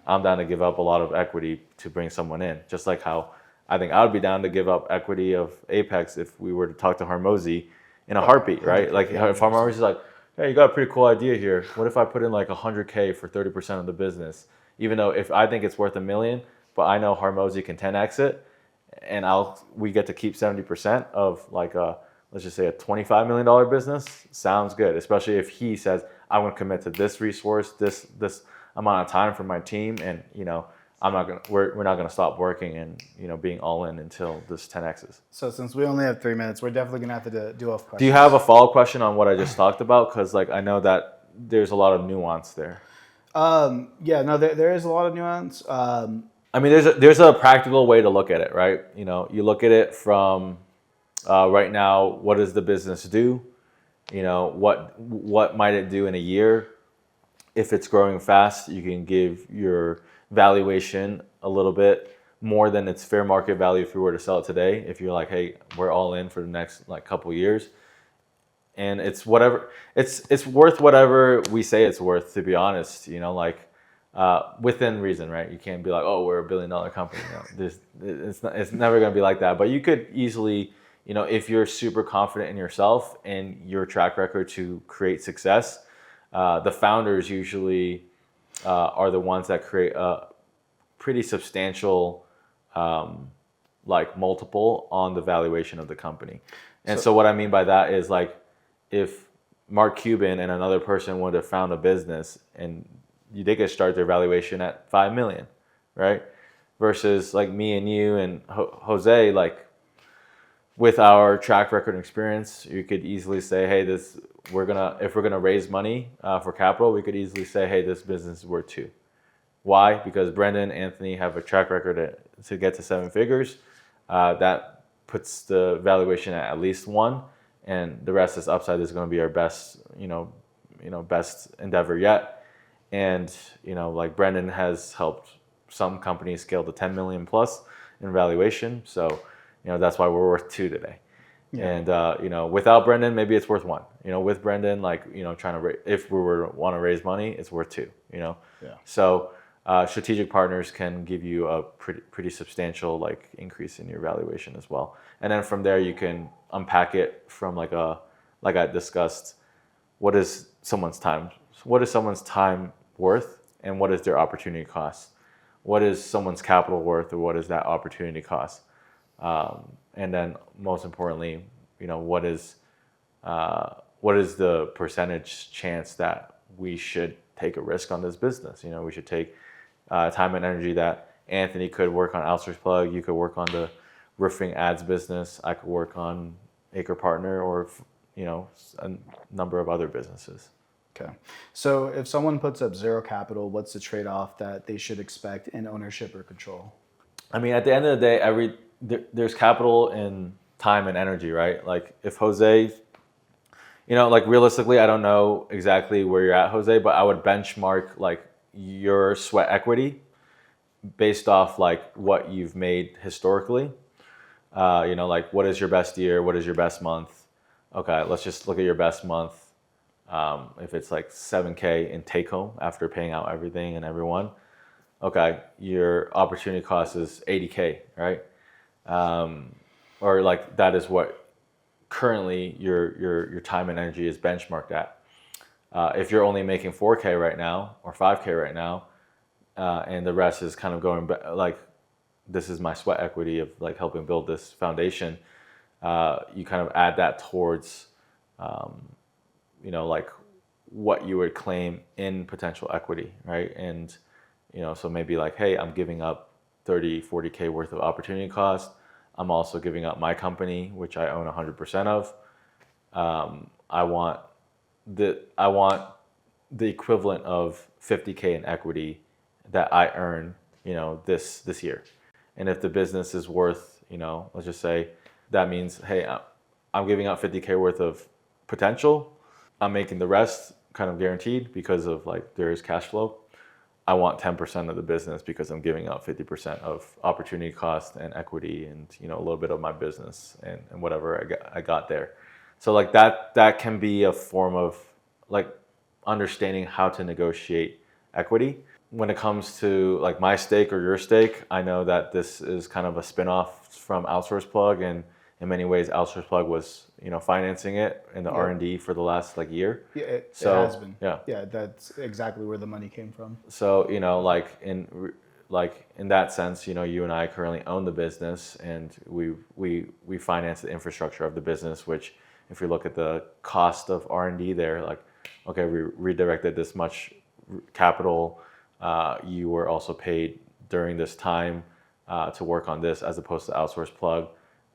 I'm down to give up a lot of equity to bring someone in. Just like how I think I would be down to give up equity of Apex if we were to talk to Harmozy in a heartbeat, right? Like if Harmozy's like, hey, you got a pretty cool idea here. What if I put in like 100K for 30% of the business? Even though if I think it's worth $1 million, but I know Harmozy can 10x it, and we get to keep 70% of like let's just say a $25 million business. Sounds good, especially if he says, I want to commit to this resource, this amount of time for my team, and we're not gonna stop working and being all in until this 10x's. So since we only have 3 minutes, we're definitely gonna have to do off questions. Do you have a follow-up question on what I just talked about? Because like I know that there's a lot of nuance there. There is a lot of nuance. I mean, there's a practical way to look at it, right? You look at it from right now. What does the business do? What might it do in a year? If it's growing fast, you can give your valuation a little bit more than its fair market value if you were to sell it today. If you're like, hey, we're all in for the next like couple years, and it's whatever it's worth whatever we say it's worth. To be honest, like within reason, right? You can't be like, oh, we're $1 billion company. It's never going to be like that. But you could easily, if you're super confident in yourself and your track record to create success, the founders usually are the ones that create a pretty substantial like multiple on the valuation of the company. And so what I mean by that is like if Mark Cuban and another person would have found a business and they could start their valuation at 5 million, right? Versus like me and you and Jose, like with our track record and experience, you could easily say, hey, if we're gonna raise money for capital, we could easily say, hey, this business is worth 2. Why? Because Brendan, Anthony have a track record to get to 7 figures. That puts the valuation at least 1, and the rest is upside is going to be our best, best endeavor yet. And like Brendan has helped some companies scale to 10 million plus in valuation. So that's why we're worth 2 today. Yeah. And without Brendan, maybe it's worth 1. With Brendan, like trying to if we were want to raise money, it's worth 2. Yeah. So strategic partners can give you a pretty substantial like increase in your valuation as well. And then from there you can unpack it from like I discussed, what is someone's time worth, and what is their opportunity cost? What is someone's capital worth, or what is that opportunity cost? And then most importantly, what is the percentage chance that we should take a risk on this business? We should take time and energy that Anthony could work on Outsource Plug, you could work on the roofing ads business, I could work on Acre Partner, or a number of other businesses. Okay. So if someone puts up 0 capital, what's the trade-off that they should expect in ownership or control? I mean, at the end of the day, there's capital in time and energy, right? Like if Jose, like realistically, I don't know exactly where you're at, Jose, but I would benchmark like your sweat equity based off like what you've made historically. Like what is your best year? What is your best month? Okay, let's just look at your best month. If it's like 7K in take home after paying out everything and everyone, okay, your opportunity cost is 80K, right? Or like that is what currently your time and energy is benchmarked at. If you're only making 4K right now or 5K right now, and the rest is kind of going like this is my sweat equity of like helping build this foundation, you kind of add that towards like what you would claim in potential equity, right? And so maybe like, hey, I'm giving up 30-40K worth of opportunity cost. I'm also giving up my company, which I own 100% of. I want the equivalent of 50K in equity that I earn, this year. And if the business is worth, let's just say that means, hey, I'm giving up 50K worth of potential. I'm making the rest kind of guaranteed because of like there is cash flow. I want 10% of the business because I'm giving up 50% of opportunity cost and equity and a little bit of my business and whatever I got there. So like that can be a form of like understanding how to negotiate equity. When it comes to like my stake or your stake, I know that this is kind of a spinoff from Outsource Plug, and in many ways Outsource Plug was financing it in the R&D for the last like year. Yeah, it has been. Yeah, that's exactly where the money came from. So like in that sense, you and I currently own the business, and we finance the infrastructure of the business. Which, if you look at the cost of R&D there, like okay, we redirected this much capital. You were also paid during this time to work on this, as opposed to Outsource Plug.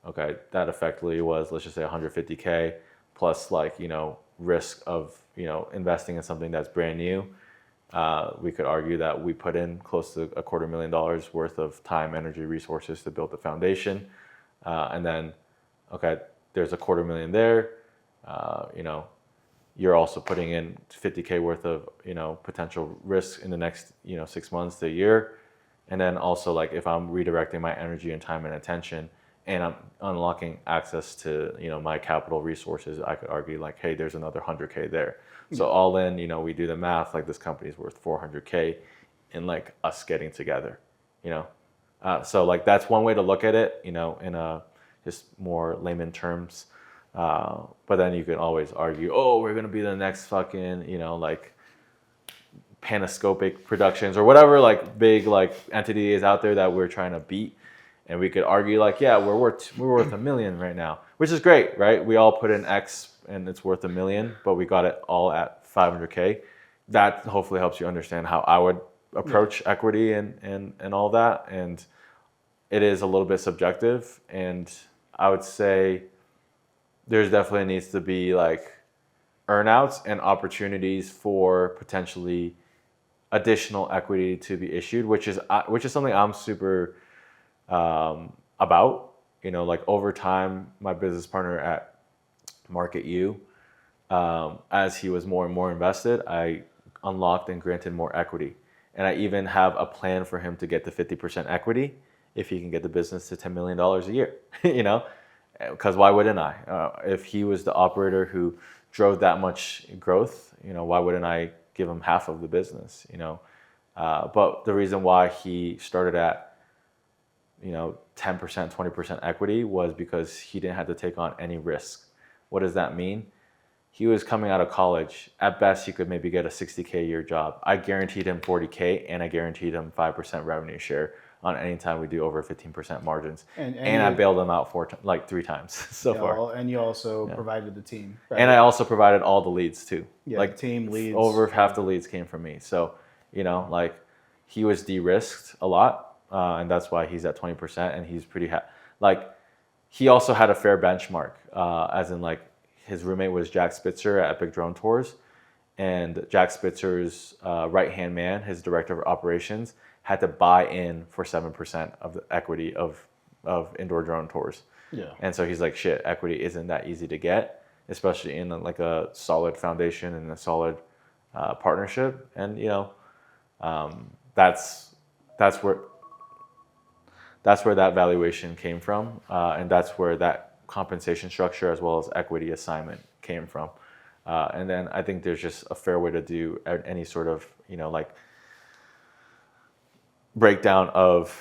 Okay, that effectively was, let's just say 150K plus like, risk of, investing in something that's brand new. We could argue that we put in close to $250,000 worth of time, energy, resources to build the foundation. And then, okay, there's $250,000 there. You're also putting in 50K worth of, potential risk in the next, 6 months to a year. And then also like if I'm redirecting my energy and time and attention and I'm unlocking access to, my capital resources, I could argue like, hey, there's another 100K there. So all in, we do the math, like this company's worth 400K in like us getting together, so like that's one way to look at it, in a just more layman terms. But then you can always argue, oh, we're gonna be the next fucking, like Panoscopic Productions or whatever like big like entity is out there that we're trying to beat. And we could argue like, yeah, we're worth $1 million right now, which is great, right? We all put in X and it's worth $1 million, but we got it all at 500K. That hopefully helps you understand how I would approach equity and all that. And it is a little bit subjective. And I would say there's definitely needs to be like earnouts and opportunities for potentially additional equity to be issued, which is something I'm super about. Like over time, my business partner at Market U, as he was more and more invested, I unlocked and granted more equity. And I even have a plan for him to get to 50% equity if he can get the business to $10 million a year, because why wouldn't I? If he was the operator who drove that much growth, why wouldn't I give him half of the business, but the reason why he started at 10%, 20% equity was because he didn't have to take on any risk. What does that mean? He was coming out of college. At best, he could maybe get a 60K a year job. I guaranteed him 40K, and I guaranteed him 5% revenue share on any time we do over 15% margins. And I bailed him out 3 times so far. And you also provided the team. Right? And I also provided all the leads too. Yeah, like team leads. Over half the leads came from me. So, like he was de-risked a lot. And that's why he's at 20%, and he's pretty like he also had a fair benchmark, as in like his roommate was Jack Spitzer at Epic Drone Tours, and Jack Spitzer's right-hand man, his director of operations, had to buy in for 7% of the equity of Indoor Drone Tours. Yeah. And so he's like, shit, equity isn't that easy to get, especially in like a solid foundation and a solid partnership. And that's where that valuation came from, and that's where that compensation structure as well as equity assignment came from. And then I think there's just a fair way to do any sort of like breakdown of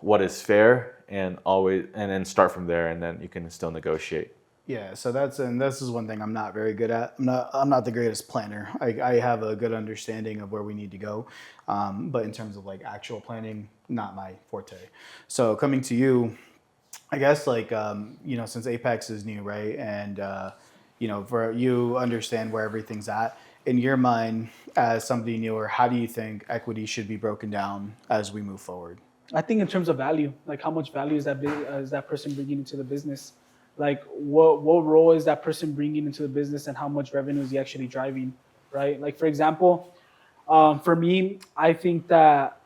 what is fair, and then start from there, and then you can still negotiate. Yeah, so this is one thing I'm not very good at. I'm not the greatest planner. I have a good understanding of where we need to go, but in terms of like actual planning, not my forte. So coming to you, I guess like since Apex is new, right, and for you understand where everything's at in your mind as somebody newer, how do you think equity should be broken down as we move forward? I think in terms of value, like how much value is that person bringing into the business? Like what role is that person bringing into the business, and how much revenue is he actually driving, right? Like for example, for me, I think that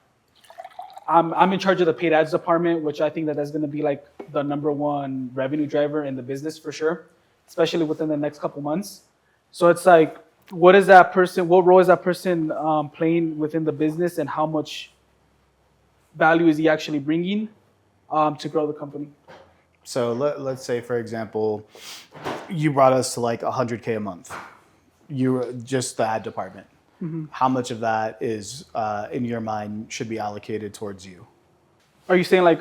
I'm in charge of the paid ads department, which I think that's going to be like the #1 revenue driver in the business for sure, especially within the next couple months. So it's like, what role is that person playing within the business, and how much value is he actually bringing to grow the company? So let's say, for example, you brought us to like 100K a month. You were just the ad department. Mm-hmm. How much of that is, in your mind, should be allocated towards you? Are you saying like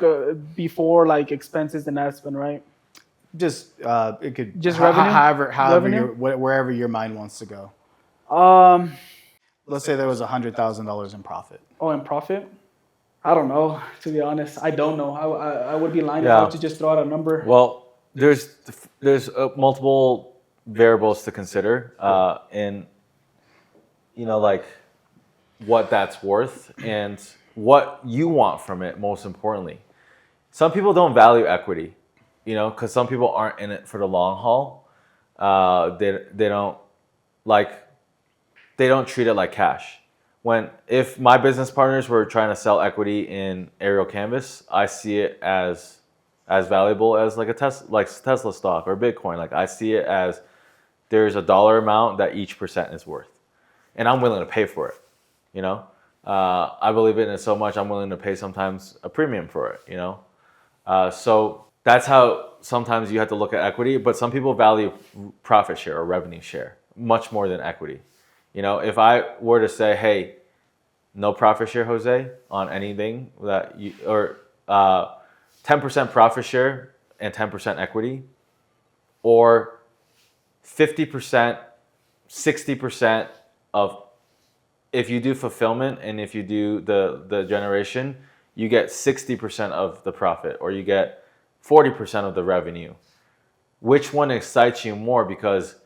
before like expenses and ad spend, right? Just it could just revenue. However, wherever your mind wants to go. Let's say there was $100,000 in profit. Oh, in profit? I don't know, to be honest. I don't know. I would be lying if I were to just throw out a number. Well, there's multiple variables to consider, and like what that's worth and what you want from it. Most importantly, some people don't value equity, because some people aren't in it for the long haul. They don't treat it like cash. If my business partners were trying to sell equity in aerial canvas, I see it as valuable as like Tesla stock or Bitcoin. Like I see it as there's a dollar amount that each percent is worth, and I'm willing to pay for it. I believe in it so much I'm willing to pay sometimes a premium for it. So that's how sometimes you have to look at equity, but some people value profit share or revenue share much more than equity. You know, if I were to say, hey, no profit share, Jose, on anything that you, or 10% profit share and 10% equity, or 50%, 60% of, if you do fulfillment and if you do the generation, you get 60% of the profit or you get 40% of the revenue. Which one excites you more? Because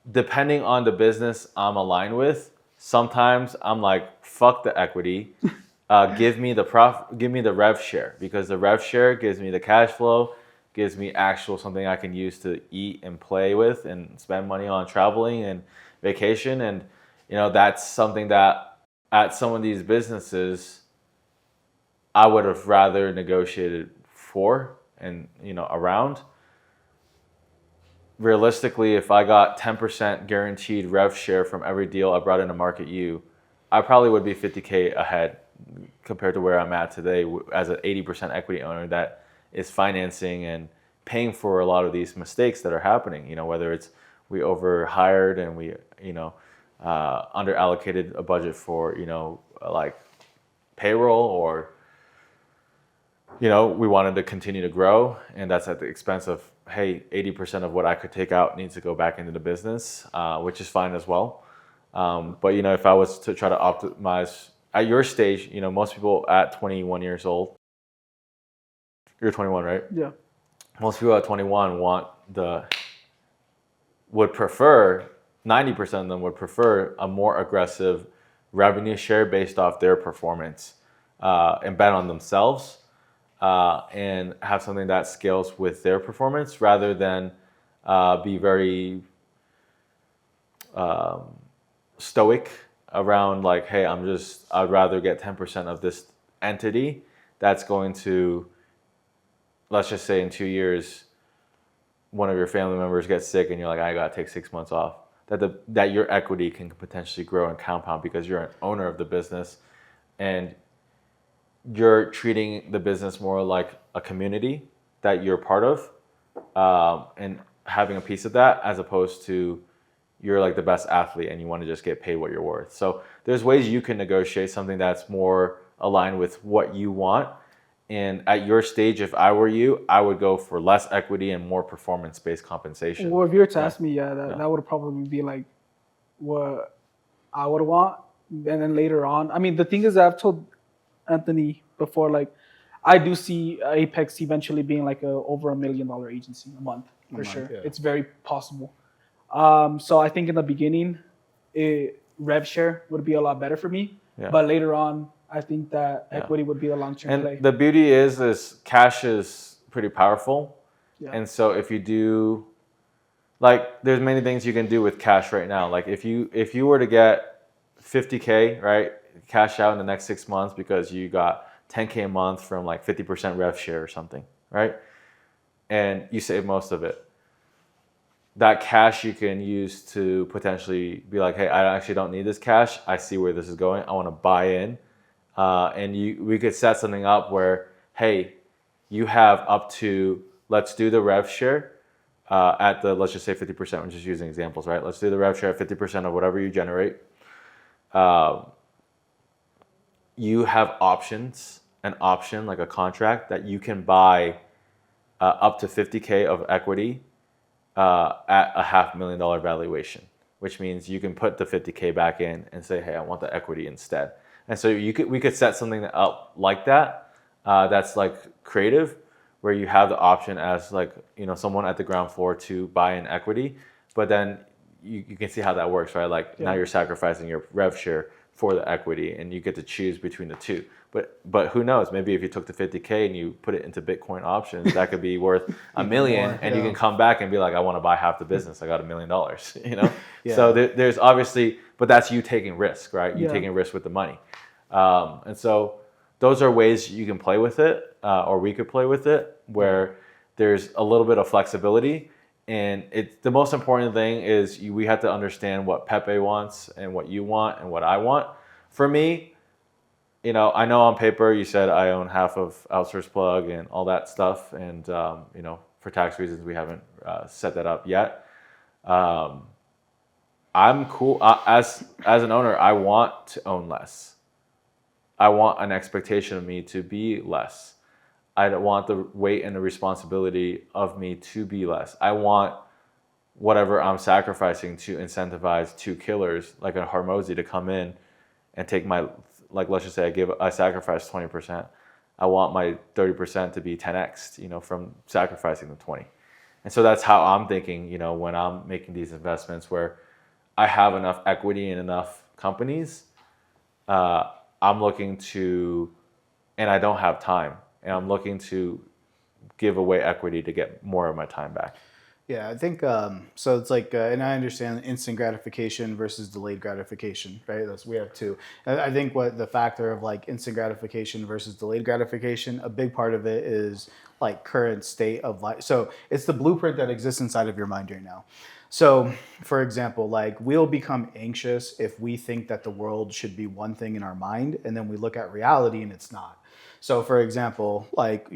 depending on the business I'm aligned with, sometimes I'm like, fuck the equity. Give me the rev share, because the rev share gives me the cash flow, gives me actual something I can use to eat and play with and spend money on traveling and vacation. And that's something that at some of these businesses I would have rather negotiated for and around. Realistically, if I got 10% guaranteed rev share from every deal I brought into Market U, I probably would be 50K ahead compared to where I'm at today as an 80% equity owner that is financing and paying for a lot of these mistakes that are happening. Whether it's we overhired and we under allocated a budget for like payroll, or we wanted to continue to grow, and that's at the expense of, hey, 80% of what I could take out needs to go back into the business, which is fine as well. But if I was to try to optimize at your stage, most people at 21 years old, you're 21, right? Yeah. Most people at 21 would prefer, 90% of them would prefer a more aggressive revenue share based off their performance, and bet on themselves, and have something that scales with their performance rather than be very stoic around like, hey, I'd rather get 10% of this entity that's going to, let's just say in 2 years, one of your family members gets sick and you're like, I gotta take 6 months off. That your equity can potentially grow and compound because you're an owner of the business and you're treating the business more like a community that you're part of, and having a piece of that, as opposed to you're like the best athlete and you want to just get paid what you're worth. So there's ways you can negotiate something that's more aligned with what you want. And at your stage, if I were you, I would go for less equity and more performance-based compensation. Well, if you were to ask me, that would probably be like what I would want. And then later on, I mean, the thing is that I've told Anthony before, like, I do see Apex eventually being like over $1 million agency a month for sure. Yeah. It's very possible. So I think in the beginning, rev share would be a lot better for me. Yeah. But later on, I think that equity would be a long-term play. And the beauty is cash is pretty powerful. Yeah. And so if you do, like, there's many things you can do with cash right now. Like if you were to get 50K, right, cash out in the next 6 months because you got 10K a month from like 50% rev share or something, right? And you save most of it. That cash you can use to potentially be like, hey, I actually don't need this cash. I see where this is going. I want to buy in. And we could set something up where, hey, you have up to, let's do the rev share at the, let's just say 50%. I'm just using examples, right? Let's do the rev share at 50% of whatever you generate. You have an option like a contract that you can buy up to 50K of equity at a $500,000 valuation, which means you can put the 50K back in and say, hey, I want the equity instead. And so we could set something up like that, that's like creative, where you have the option as like, someone at the ground floor to buy in equity, but then you can see how that works, right? Like now you're sacrificing your rev share for the equity and you get to choose between the two. But who knows? Maybe if you took the 50K and you put it into Bitcoin options, that could be worth $1 million, and you can come back and be like, I want to buy half the business. I got $1 million, So there's obviously, but that's you taking risk, right? You taking risk with the money. And so those are ways you can play with it, or we could play with it, where there's a little bit of flexibility. And the most important thing is we have to understand what Pepe wants and what you want and what I want. For me, I know on paper you said I own half of Outsource Plug and all that stuff, and for tax reasons we haven't set that up yet. I'm cool as an owner. I want to own less. I want an expectation of me to be less. I don't want the weight and the responsibility of me to be less. I want whatever I'm sacrificing to incentivize two killers like a Hormozy to come in and take my, like, let's just say I sacrificed 20%. I want my 30% to be 10x, from sacrificing the 20. And so that's how I'm thinking, when I'm making these investments where I have enough equity in enough companies. I'm looking to, and I don't have time, and I'm looking to give away equity to get more of my time back. Yeah, I think so. It's like, and I understand instant gratification versus delayed gratification, right? We have two. I think what the factor of like instant gratification versus delayed gratification, a big part of it is like current state of life. So it's the blueprint that exists inside of your mind right now. So, for example, like we'll become anxious if we think that the world should be one thing in our mind, and then we look at reality and it's not. So, for example, like,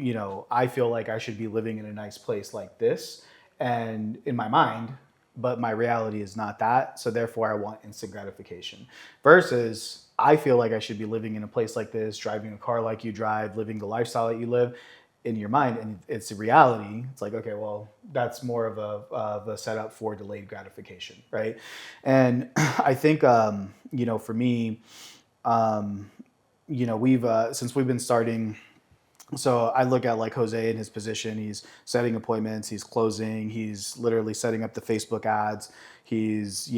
I feel like I should be living in a nice place like this, and in my mind, but my reality is not that. So therefore I want instant gratification versus I feel like I should be living in a place like this, driving a car like you drive, living the lifestyle that you live in your mind. And it's a reality. It's like, okay, well, that's more of a setup for delayed gratification. Right. And I think, for me, we've, since we've been starting, so I look at like Jose in his position. He's setting appointments, he's closing, he's literally setting up the Facebook ads, he's,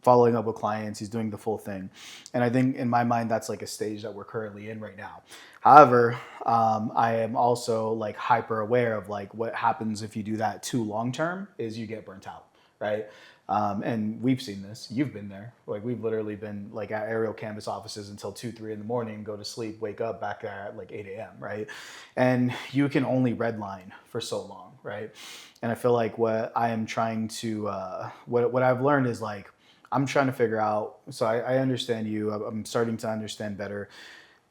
following up with clients, he's doing the full thing. And I think in my mind, that's like a stage that we're currently in right now. However, I am also like hyper aware of like what happens if you do that too long term is you get burnt out, right? And we've seen this. You've been there. Like we've literally been like at aerial canvas offices until 2, 3 in the morning, go to sleep, wake up back at like 8 a.m. Right. And you can only redline for so long. Right. And I feel like what I am trying to, what I've learned is like, I'm trying to figure out. So I understand you. I'm starting to understand better.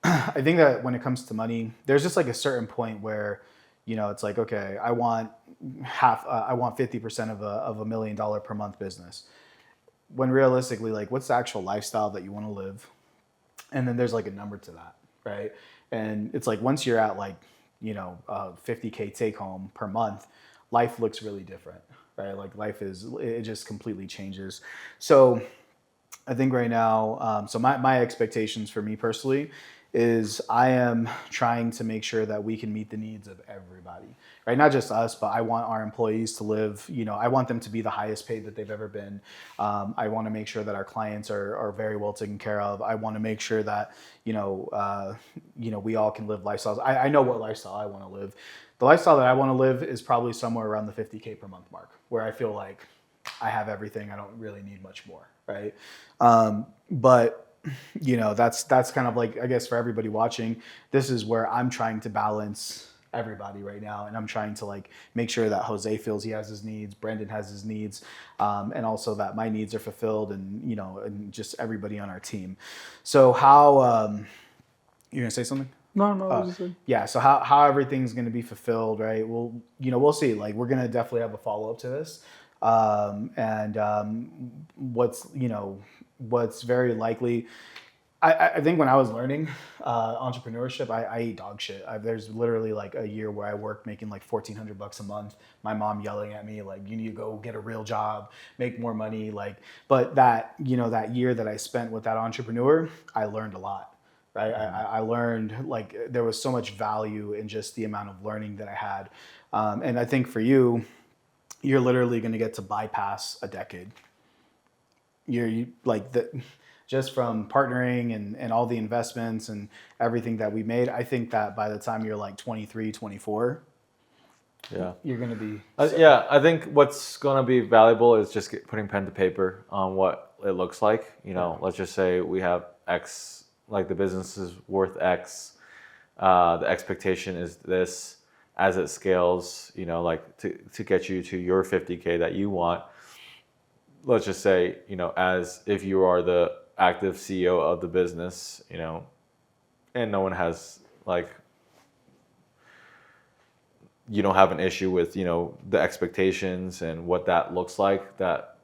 I think that when it comes to money, there's just like a certain point where, it's like, okay, I want 50% of $1 million per month business. When realistically, like, what's the actual lifestyle that you want to live? And then there's like a number to that, right? And it's like once you're at like, 50K take home per month, life looks really different, right? Like it just completely changes. So I think right now, so my expectations for me personally is I am trying to make sure that we can meet the needs of everybody, right? Not just us, but I want our employees to live, I want them to be the highest paid that they've ever been. I want to make sure that our clients are very well taken care of. I want to make sure that, we all can live lifestyles. I know what lifestyle I want to live. The lifestyle that I want to live is probably somewhere around the 50K per month mark, where I feel like I have everything. I don't really need much more, right? But that's kind of like, I guess for everybody watching, this is where I'm trying to balance everybody right now. And I'm trying to like make sure that Jose feels he has his needs, Brendan has his needs, and also that my needs are fulfilled and, and just everybody on our team. So how, you're gonna say something? No. Yeah. So how everything's going to be fulfilled, right? We'll see. Like we're going to definitely have a follow up to this. What's very likely, I think when I was learning entrepreneurship, I ate dog shit. There's literally like a year where I worked making like $1,400 a month. My mom yelling at me like, you need to go get a real job, make more money. Like, but that year that I spent with that entrepreneur, I learned a lot. Right? I learned like there was so much value in just the amount of learning that I had. And I think for you, you're literally going to get to bypass a decade. Just from partnering and all the investments and everything that we made, I think that by the time you're like 23, 24, you're going to be. I think what's going to be valuable is just putting pen to paper on what it looks like. Let's just say we have X. Like the business is worth X, the expectation is this. As it scales, like to get you to your 50K that you want. Let's just say, as if you are the active CEO of the business, and no one has like, you don't have an issue with, you know, the expectations and what that looks like, that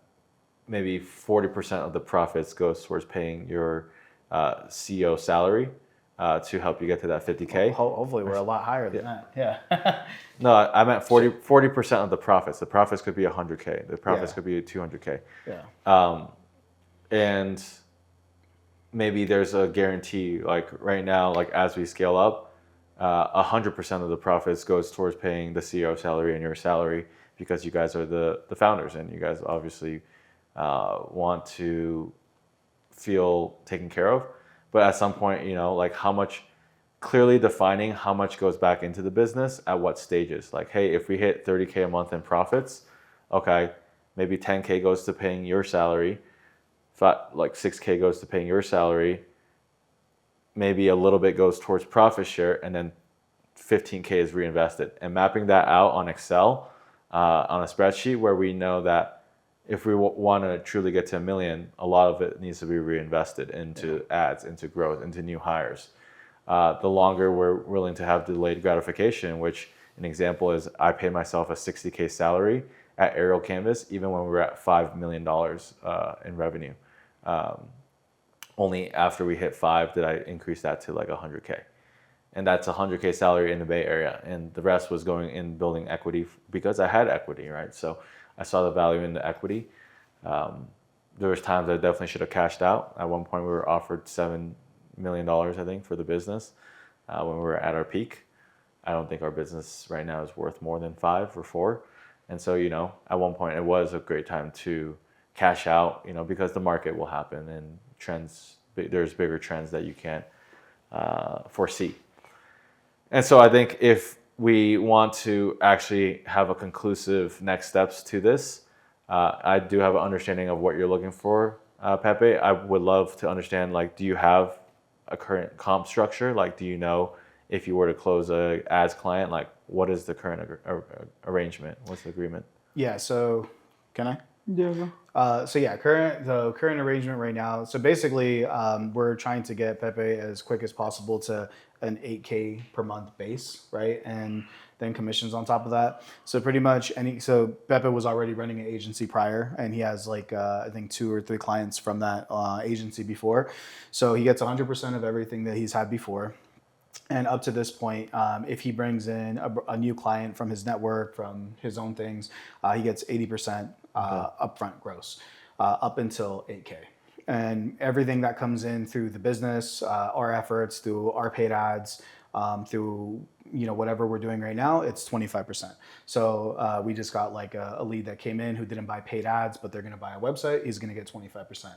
maybe 40% of the profits goes towards paying your CEO salary to help you get to that 50K. Hopefully we're a lot higher than that. Yeah. No, I meant 40% of the profits. The profits could be 100K. The profits Yeah. could be 200K. Yeah. And maybe there's a guarantee, like right now, like as we scale up, 100% of the profits goes towards paying the CEO salary and your salary, because you guys are the founders and you guys obviously want to feel taken care of. But at some point, you know, like how much, clearly defining how much goes back into the business at what stages. Like, hey, if we hit 30K a month in profits, okay, maybe 10K goes to paying your salary, like 6K goes to paying your salary, maybe a little bit goes towards profit share, and then 15K is reinvested. And mapping that out on Excel, on a spreadsheet, where we know that if we want to truly get to 1 million, a lot of it needs to be reinvested into ads, into growth, into new hires. The longer we're willing to have delayed gratification, which an example is I paid myself a 60K salary at Aerial Canvas, even when we were at $5 million in revenue. Only after we hit 5 did I increase that to like 100K. And that's 100K salary in the Bay Area. And the rest was going in building equity because I had equity, right? So I saw the value in the equity. There was times I definitely should have cashed out. At one point we were offered $7 million, I think, for the business when we were at our peak. I don't think our business right now is worth more than 5 or 4. And so, you know, at one point it was a great time to cash out, you know, because the market will happen and trends, there's bigger trends that you can't foresee. And so I think if we want to actually have a conclusive next steps to this, I do have an understanding of what you're looking for, Pepe. I would love to understand, like, do you have a current comp structure? Like, do you know if you were to close a ads client, like what is the current arrangement? What's the agreement? Yeah. So can I? Yeah. The current arrangement right now. So basically, we're trying to get Pepe as quick as possible to an 8K per month base, right? And then commissions on top of that. So pretty much so Pepe was already running an agency prior, and he has like I think 2 or 3 clients from that agency before. So he gets 100% of everything that he's had before. And up to this point, if he brings in a new client from his network, from his own things, he gets 80% upfront gross up until 8K. And everything that comes in through the business, our efforts, through our paid ads, through whatever we're doing right now, it's 25%. So we just got like a lead that came in who didn't buy paid ads, but they're going to buy a website. He's going to get 25%.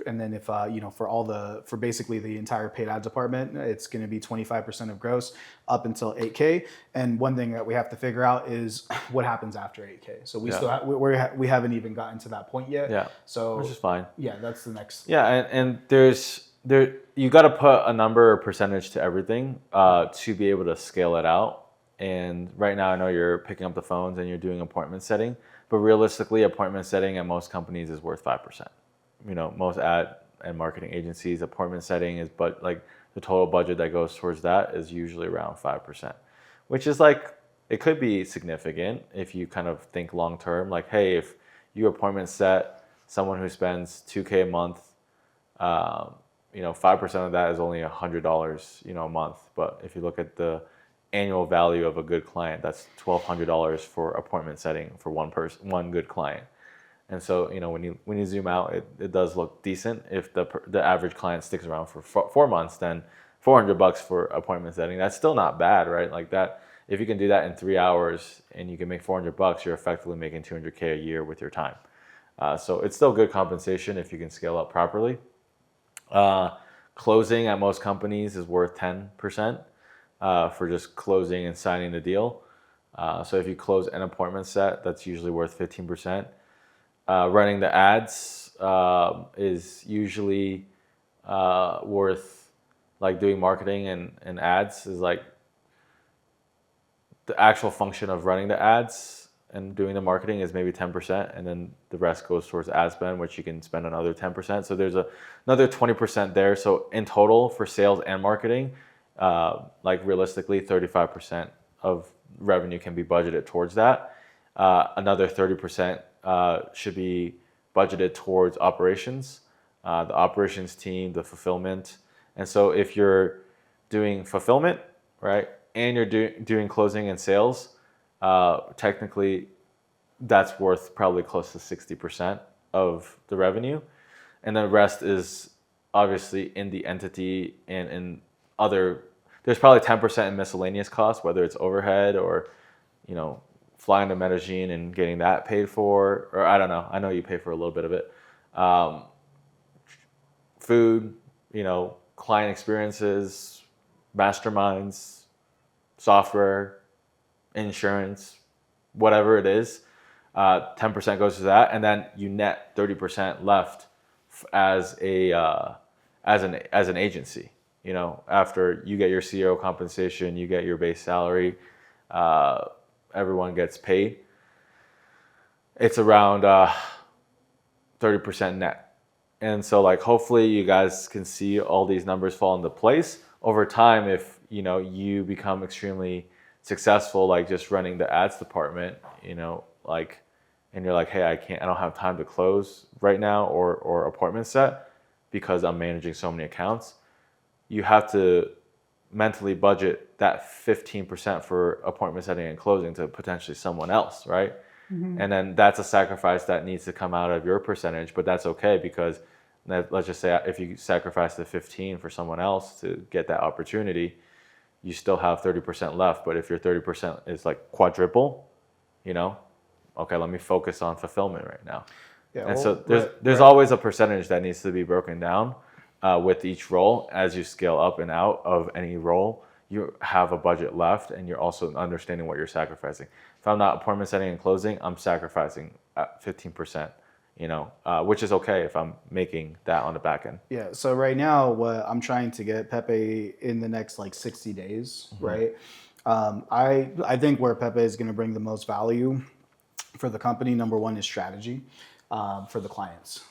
And then if for basically the entire paid ads department, it's going to be 25% of gross up until 8K. And one thing that we have to figure out is what happens after 8K. So we haven't even gotten to that point yet. Yeah. So which is fine. Yeah, that's the next. Yeah, and you got to put a number or percentage to everything to be able to scale it out. And right now I know you're picking up the phones and you're doing appointment setting, but realistically appointment setting at most companies is worth 5%. You know, most ad and marketing agencies, appointment setting is, but like the total budget that goes towards that is usually around 5%, which is like, it could be significant if you kind of think long term, like, hey, if you appointment set someone who spends 2K a month, 5% of that is only $100, a month. But if you look at the annual value of a good client, that's $1,200 for appointment setting for one person, one good client. And so, when you zoom out, it does look decent. If the average client sticks around for 4 months, then $400 for appointment setting, that's still not bad, right? Like that, if you can do that in 3 hours and you can make $400, you're effectively making $200K a year with your time. So it's still good compensation if you can scale up properly. Closing at most companies is worth 10% for just closing and signing the deal. So if you close an appointment set, that's usually worth 15%. Running the ads is usually worth, like doing marketing and ads is like the actual function of running the ads and doing the marketing is maybe 10%, and then the rest goes towards ad spend, which you can spend another 10%. So there's another 20% there. So in total for sales and marketing, like realistically, 35% of revenue can be budgeted towards that. Another 30% should be budgeted towards operations, the operations team, the fulfillment. And so if you're doing fulfillment, right, and you're doing closing and sales, technically that's worth probably close to 60% of the revenue. And the rest is obviously in the entity and in other, there's probably 10% in miscellaneous costs, whether it's overhead or, flying to Medellin and getting that paid for, or I don't know. I know you pay for a little bit of it. Food, client experiences, masterminds, software, insurance, whatever it is, 10% goes to that, and then you net 30% left as an agency. After you get your CEO compensation, you get your base salary, everyone gets paid. It's around 30% net. And so hopefully you guys can see all these numbers fall into place over time. If you become extremely successful, just running the ads department, and you're like, hey, I don't have time to close right now or appointment set because I'm managing so many accounts. You have to mentally budget that 15% for appointment setting and closing to potentially someone else, right? Mm-hmm. And then that's a sacrifice that needs to come out of your percentage, but that's okay because let's just say if you sacrifice the 15 for someone else to get that opportunity, you still have 30% left. But if your 30% is quadruple, okay, let me focus on fulfillment right now. Yeah, and so there's always a percentage that needs to be broken down with each role. As you scale up and out of any role, you have a budget left, and you're also understanding what you're sacrificing. If I'm not appointment setting and closing, I'm sacrificing at 15%, which is okay if I'm making that on the back end. Yeah. So right now, what I'm trying to get Pepe in the next 60 days, mm-hmm. right? I think where Pepe is going to bring the most value for the company, number one, is strategy. For the clients,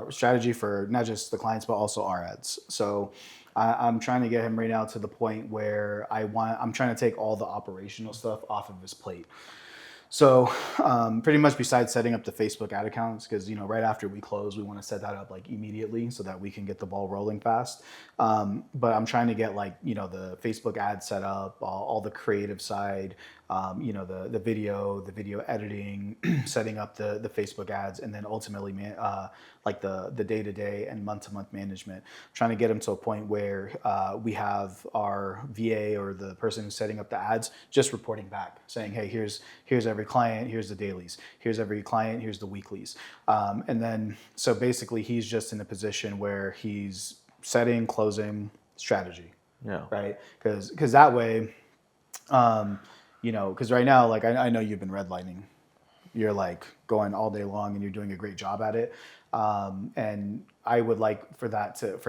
strategy for not just the clients, but also our ads. So I'm trying to get him right now to the point where I'm trying to take all the operational stuff off of his plate. So pretty much besides setting up the Facebook ad accounts, because right after we close, we want to set that up immediately so that we can get the ball rolling fast. But I'm trying to get the Facebook ad set up, all the creative side, the video editing, setting up the Facebook ads, and then ultimately the day-to-day and month-to-month management. I'm trying to get them to a point where we have our VA or the person who's setting up the ads just reporting back, saying, hey, here's every client, here's the dailies, here's every client, here's the weeklies. And then, so basically he's just in a position where he's setting, closing strategy. Yeah. Right. Because that way, because right now, I know you've been redlining, you're going all day long and you're doing a great job at it. And I would like for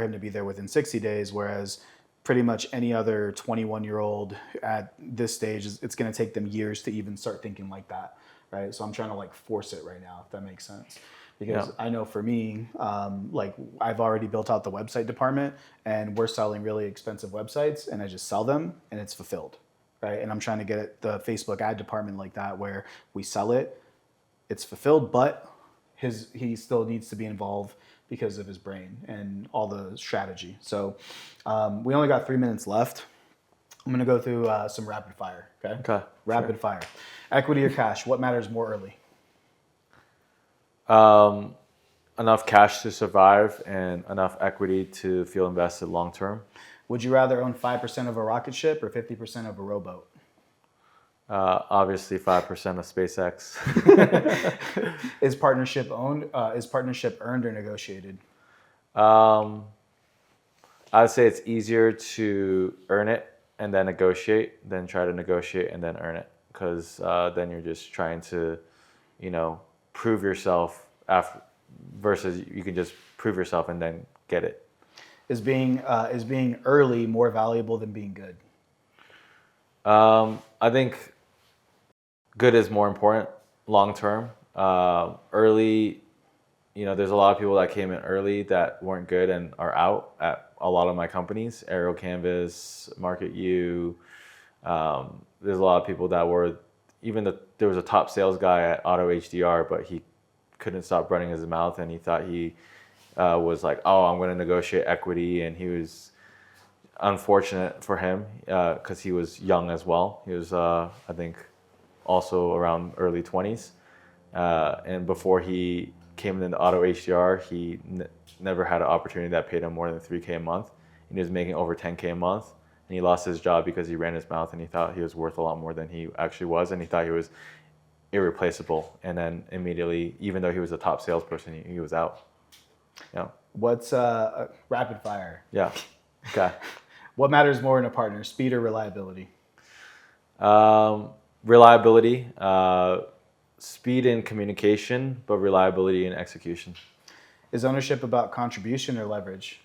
him to be there within 60 days, whereas pretty much any other 21-year-old at this stage, it's going to take them years to even start thinking like that, right? So I'm trying to force it right now, if that makes sense. Because I know for me, I've already built out the website department, and we're selling really expensive websites, and I just sell them, and it's fulfilled, right? And I'm trying to get the Facebook ad department like that, where we sell it, it's fulfilled, but he still needs to be involved because of his brain and all the strategy. So we only got 3 minutes left. I'm going to go through some rapid fire. Okay. Rapid fire. Equity or cash? What matters more early? Enough cash to survive and enough equity to feel invested long term. Would you rather own 5% of a rocket ship or 50% of a rowboat? Obviously 5% of SpaceX. Is partnership owned? Is partnership earned or negotiated? I'd say it's easier to earn it and then negotiate than try to negotiate and then earn it, because then you're just trying to, prove yourself after, versus you can just prove yourself and then get it. Is being early more valuable than being good? I think good is more important, long term. Early, there's a lot of people that came in early that weren't good and are out at a lot of my companies, Aerial Canvas, Market U. There's a lot of people that were, there was a top sales guy at Auto HDR, but he couldn't stop running his mouth, and he thought he was like, oh, I'm going to negotiate equity, and he was unfortunate for him because he was young as well. He was, I think, also around early 20s. And before he came into Auto HDR, he never had an opportunity that paid him more than $3K a month. And he was making over $10K a month. And he lost his job because he ran his mouth, and he thought he was worth a lot more than he actually was. And he thought he was irreplaceable. And then immediately, even though he was a top salesperson, he was out. Yeah. What's rapid fire? Yeah. Okay. What matters more in a partner, speed or reliability? Reliability, speed in communication, but reliability in execution. Is ownership about contribution or leverage?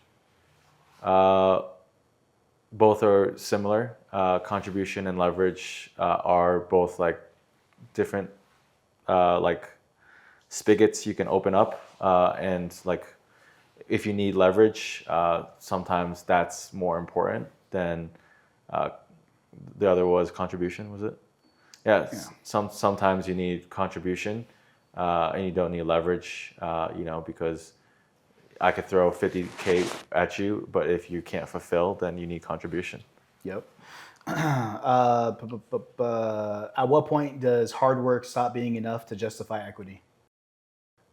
Both are similar. Contribution and leverage are both like different like spigots you can open up, and like if you need leverage, sometimes that's more important than the other was contribution, was it? Yeah. Sometimes you need contribution, and you don't need leverage, because I could throw 50K at you, but if you can't fulfill, then you need contribution. Yep. At what point does hard work stop being enough to justify equity?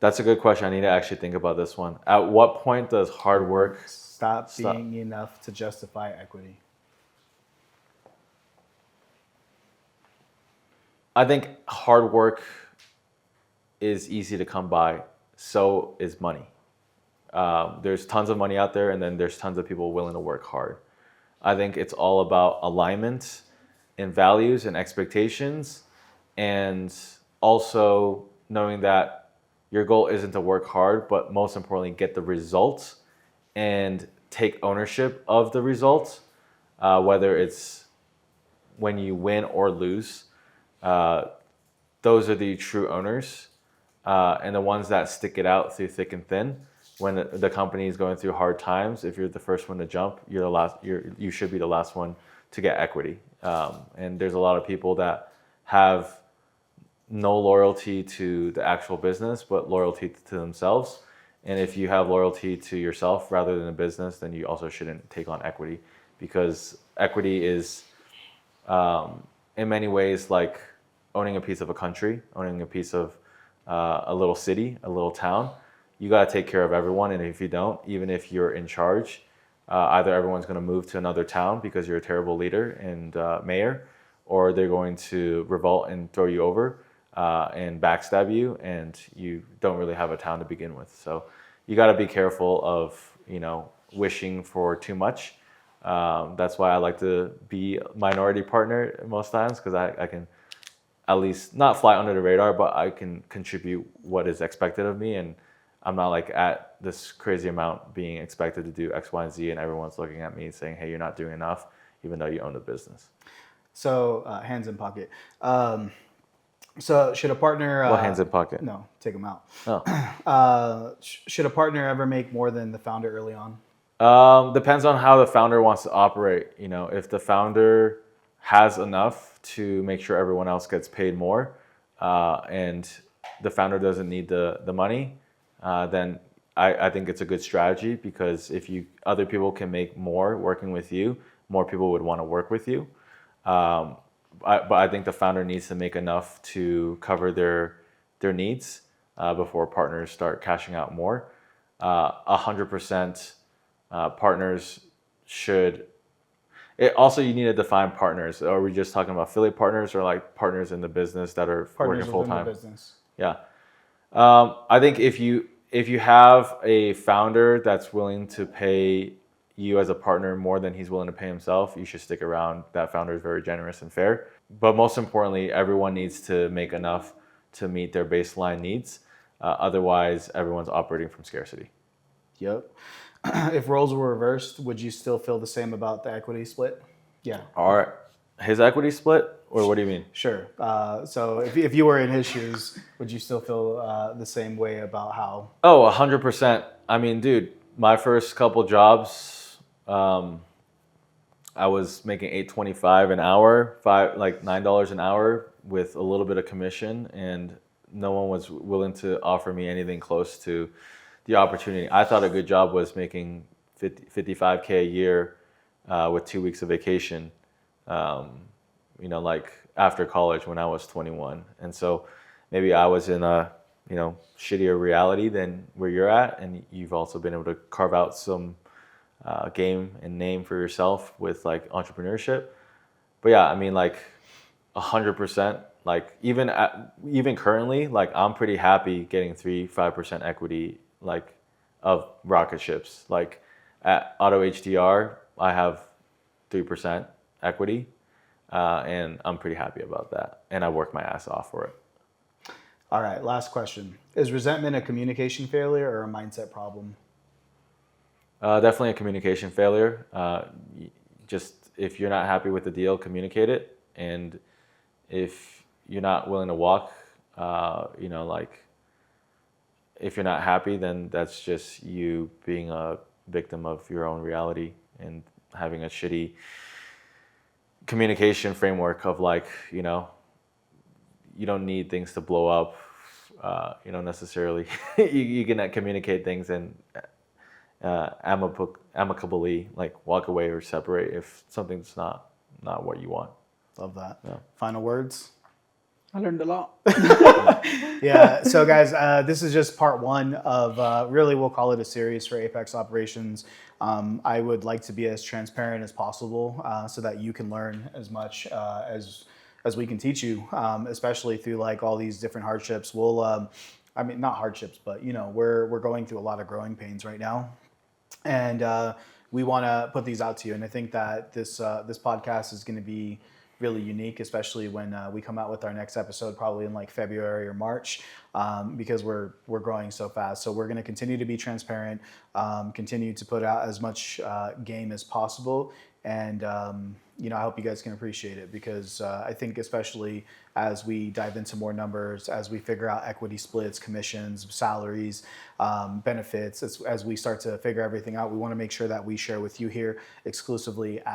That's a good question. I need to actually think about this one. At what point does hard work stop being enough to justify equity? I think hard work is easy to come by. So is money. There's tons of money out there, and then there's tons of people willing to work hard. I think it's all about alignment in values and expectations, and also knowing that your goal isn't to work hard, but most importantly, get the results and take ownership of the results, whether it's when you win or lose. Those are the true owners, and the ones that stick it out through thick and thin. When the company is going through hard times, if you're the first one to jump, you're the last. You should be the last one to get equity. And there's a lot of people that have no loyalty to the actual business, but loyalty to themselves. And if you have loyalty to yourself rather than a business, then you also shouldn't take on equity, because equity is, in many ways, like owning a piece of a country, owning a piece of a little city, a little town. You got to take care of everyone, and if you don't, even if you're in charge, either everyone's going to move to another town because you're a terrible leader and mayor, or they're going to revolt and throw you over and backstab you, and you don't really have a town to begin with. So you got to be careful of wishing for too much. That's why I like to be minority partner most times, because I can at least not fly under the radar, but I can contribute what is expected of me, and I'm not like at this crazy amount being expected to do X, Y, and Z, and everyone's looking at me saying, hey, you're not doing enough, even though you own the business. So hands in pocket. So should a partner... What hands in pocket? No, take them out. Oh. Should a partner ever make more than the founder early on? Depends on how the founder wants to operate. If the founder has enough to make sure everyone else gets paid more, and the founder doesn't need the money, then I think it's a good strategy, because if other people can make more working with you, more people would want to work with you. But I think the founder needs to make enough to cover their needs before partners start cashing out more. 100% partners should. Also, you need to define partners. Are we just talking about affiliate partners, or like partners in the business that are Partners working full time? within the business. Yeah. I think if you have a founder that's willing to pay you as a partner more than he's willing to pay himself, you should stick around. That founder is very generous and fair. But most importantly, everyone needs to make enough to meet their baseline needs. Otherwise, everyone's operating from scarcity. Yep. If roles were reversed, would you still feel the same about the equity split? Yeah. All right. His equity split, or what do you mean? Sure. So if you were in his shoes, would you still feel the same way about how? Oh, 100%. I mean, dude, my first couple jobs, I was making $8.25 an hour, $9 an hour with a little bit of commission, and no one was willing to offer me anything close to the opportunity. I thought a good job was making 55K a year with 2 weeks of vacation, like after college when I was 21. And so maybe I was in a, shittier reality than where you're at, and you've also been able to carve out some game and name for yourself with like entrepreneurship. But yeah, I mean, like 100%. Like even currently, like I'm pretty happy getting 3-5% equity, like of rocket ships. Like at Auto HDR, I have 3% equity, and I'm pretty happy about that. And I work my ass off for it. All right, last question. Is resentment a communication failure or a mindset problem? Definitely a communication failure. Just if you're not happy with the deal, communicate it. And if you're not willing to walk, if you're not happy, then that's just you being a victim of your own reality and having a shitty communication framework of you don't need things to blow up, necessarily. You can communicate things and amicably walk away or separate if something's not what you want. Love that. Yeah. Final words? I learned a lot. Yeah. So guys, this is just part one of really, we'll call it a series for Apex Operations. I would like to be as transparent as possible so that you can learn as much as we can teach you, especially through like all these different hardships. We'll, I mean, not hardships, but we're going through a lot of growing pains right now. And we want to put these out to you. And I think that this podcast is going to be really unique, especially when we come out with our next episode, probably in like February or March, because we're growing so fast. So we're going to continue to be transparent, continue to put out as much game as possible. And, I hope you guys can appreciate it, because I think especially as we dive into more numbers, as we figure out equity splits, commissions, salaries, benefits, as we start to figure everything out, we want to make sure that we share with you here exclusively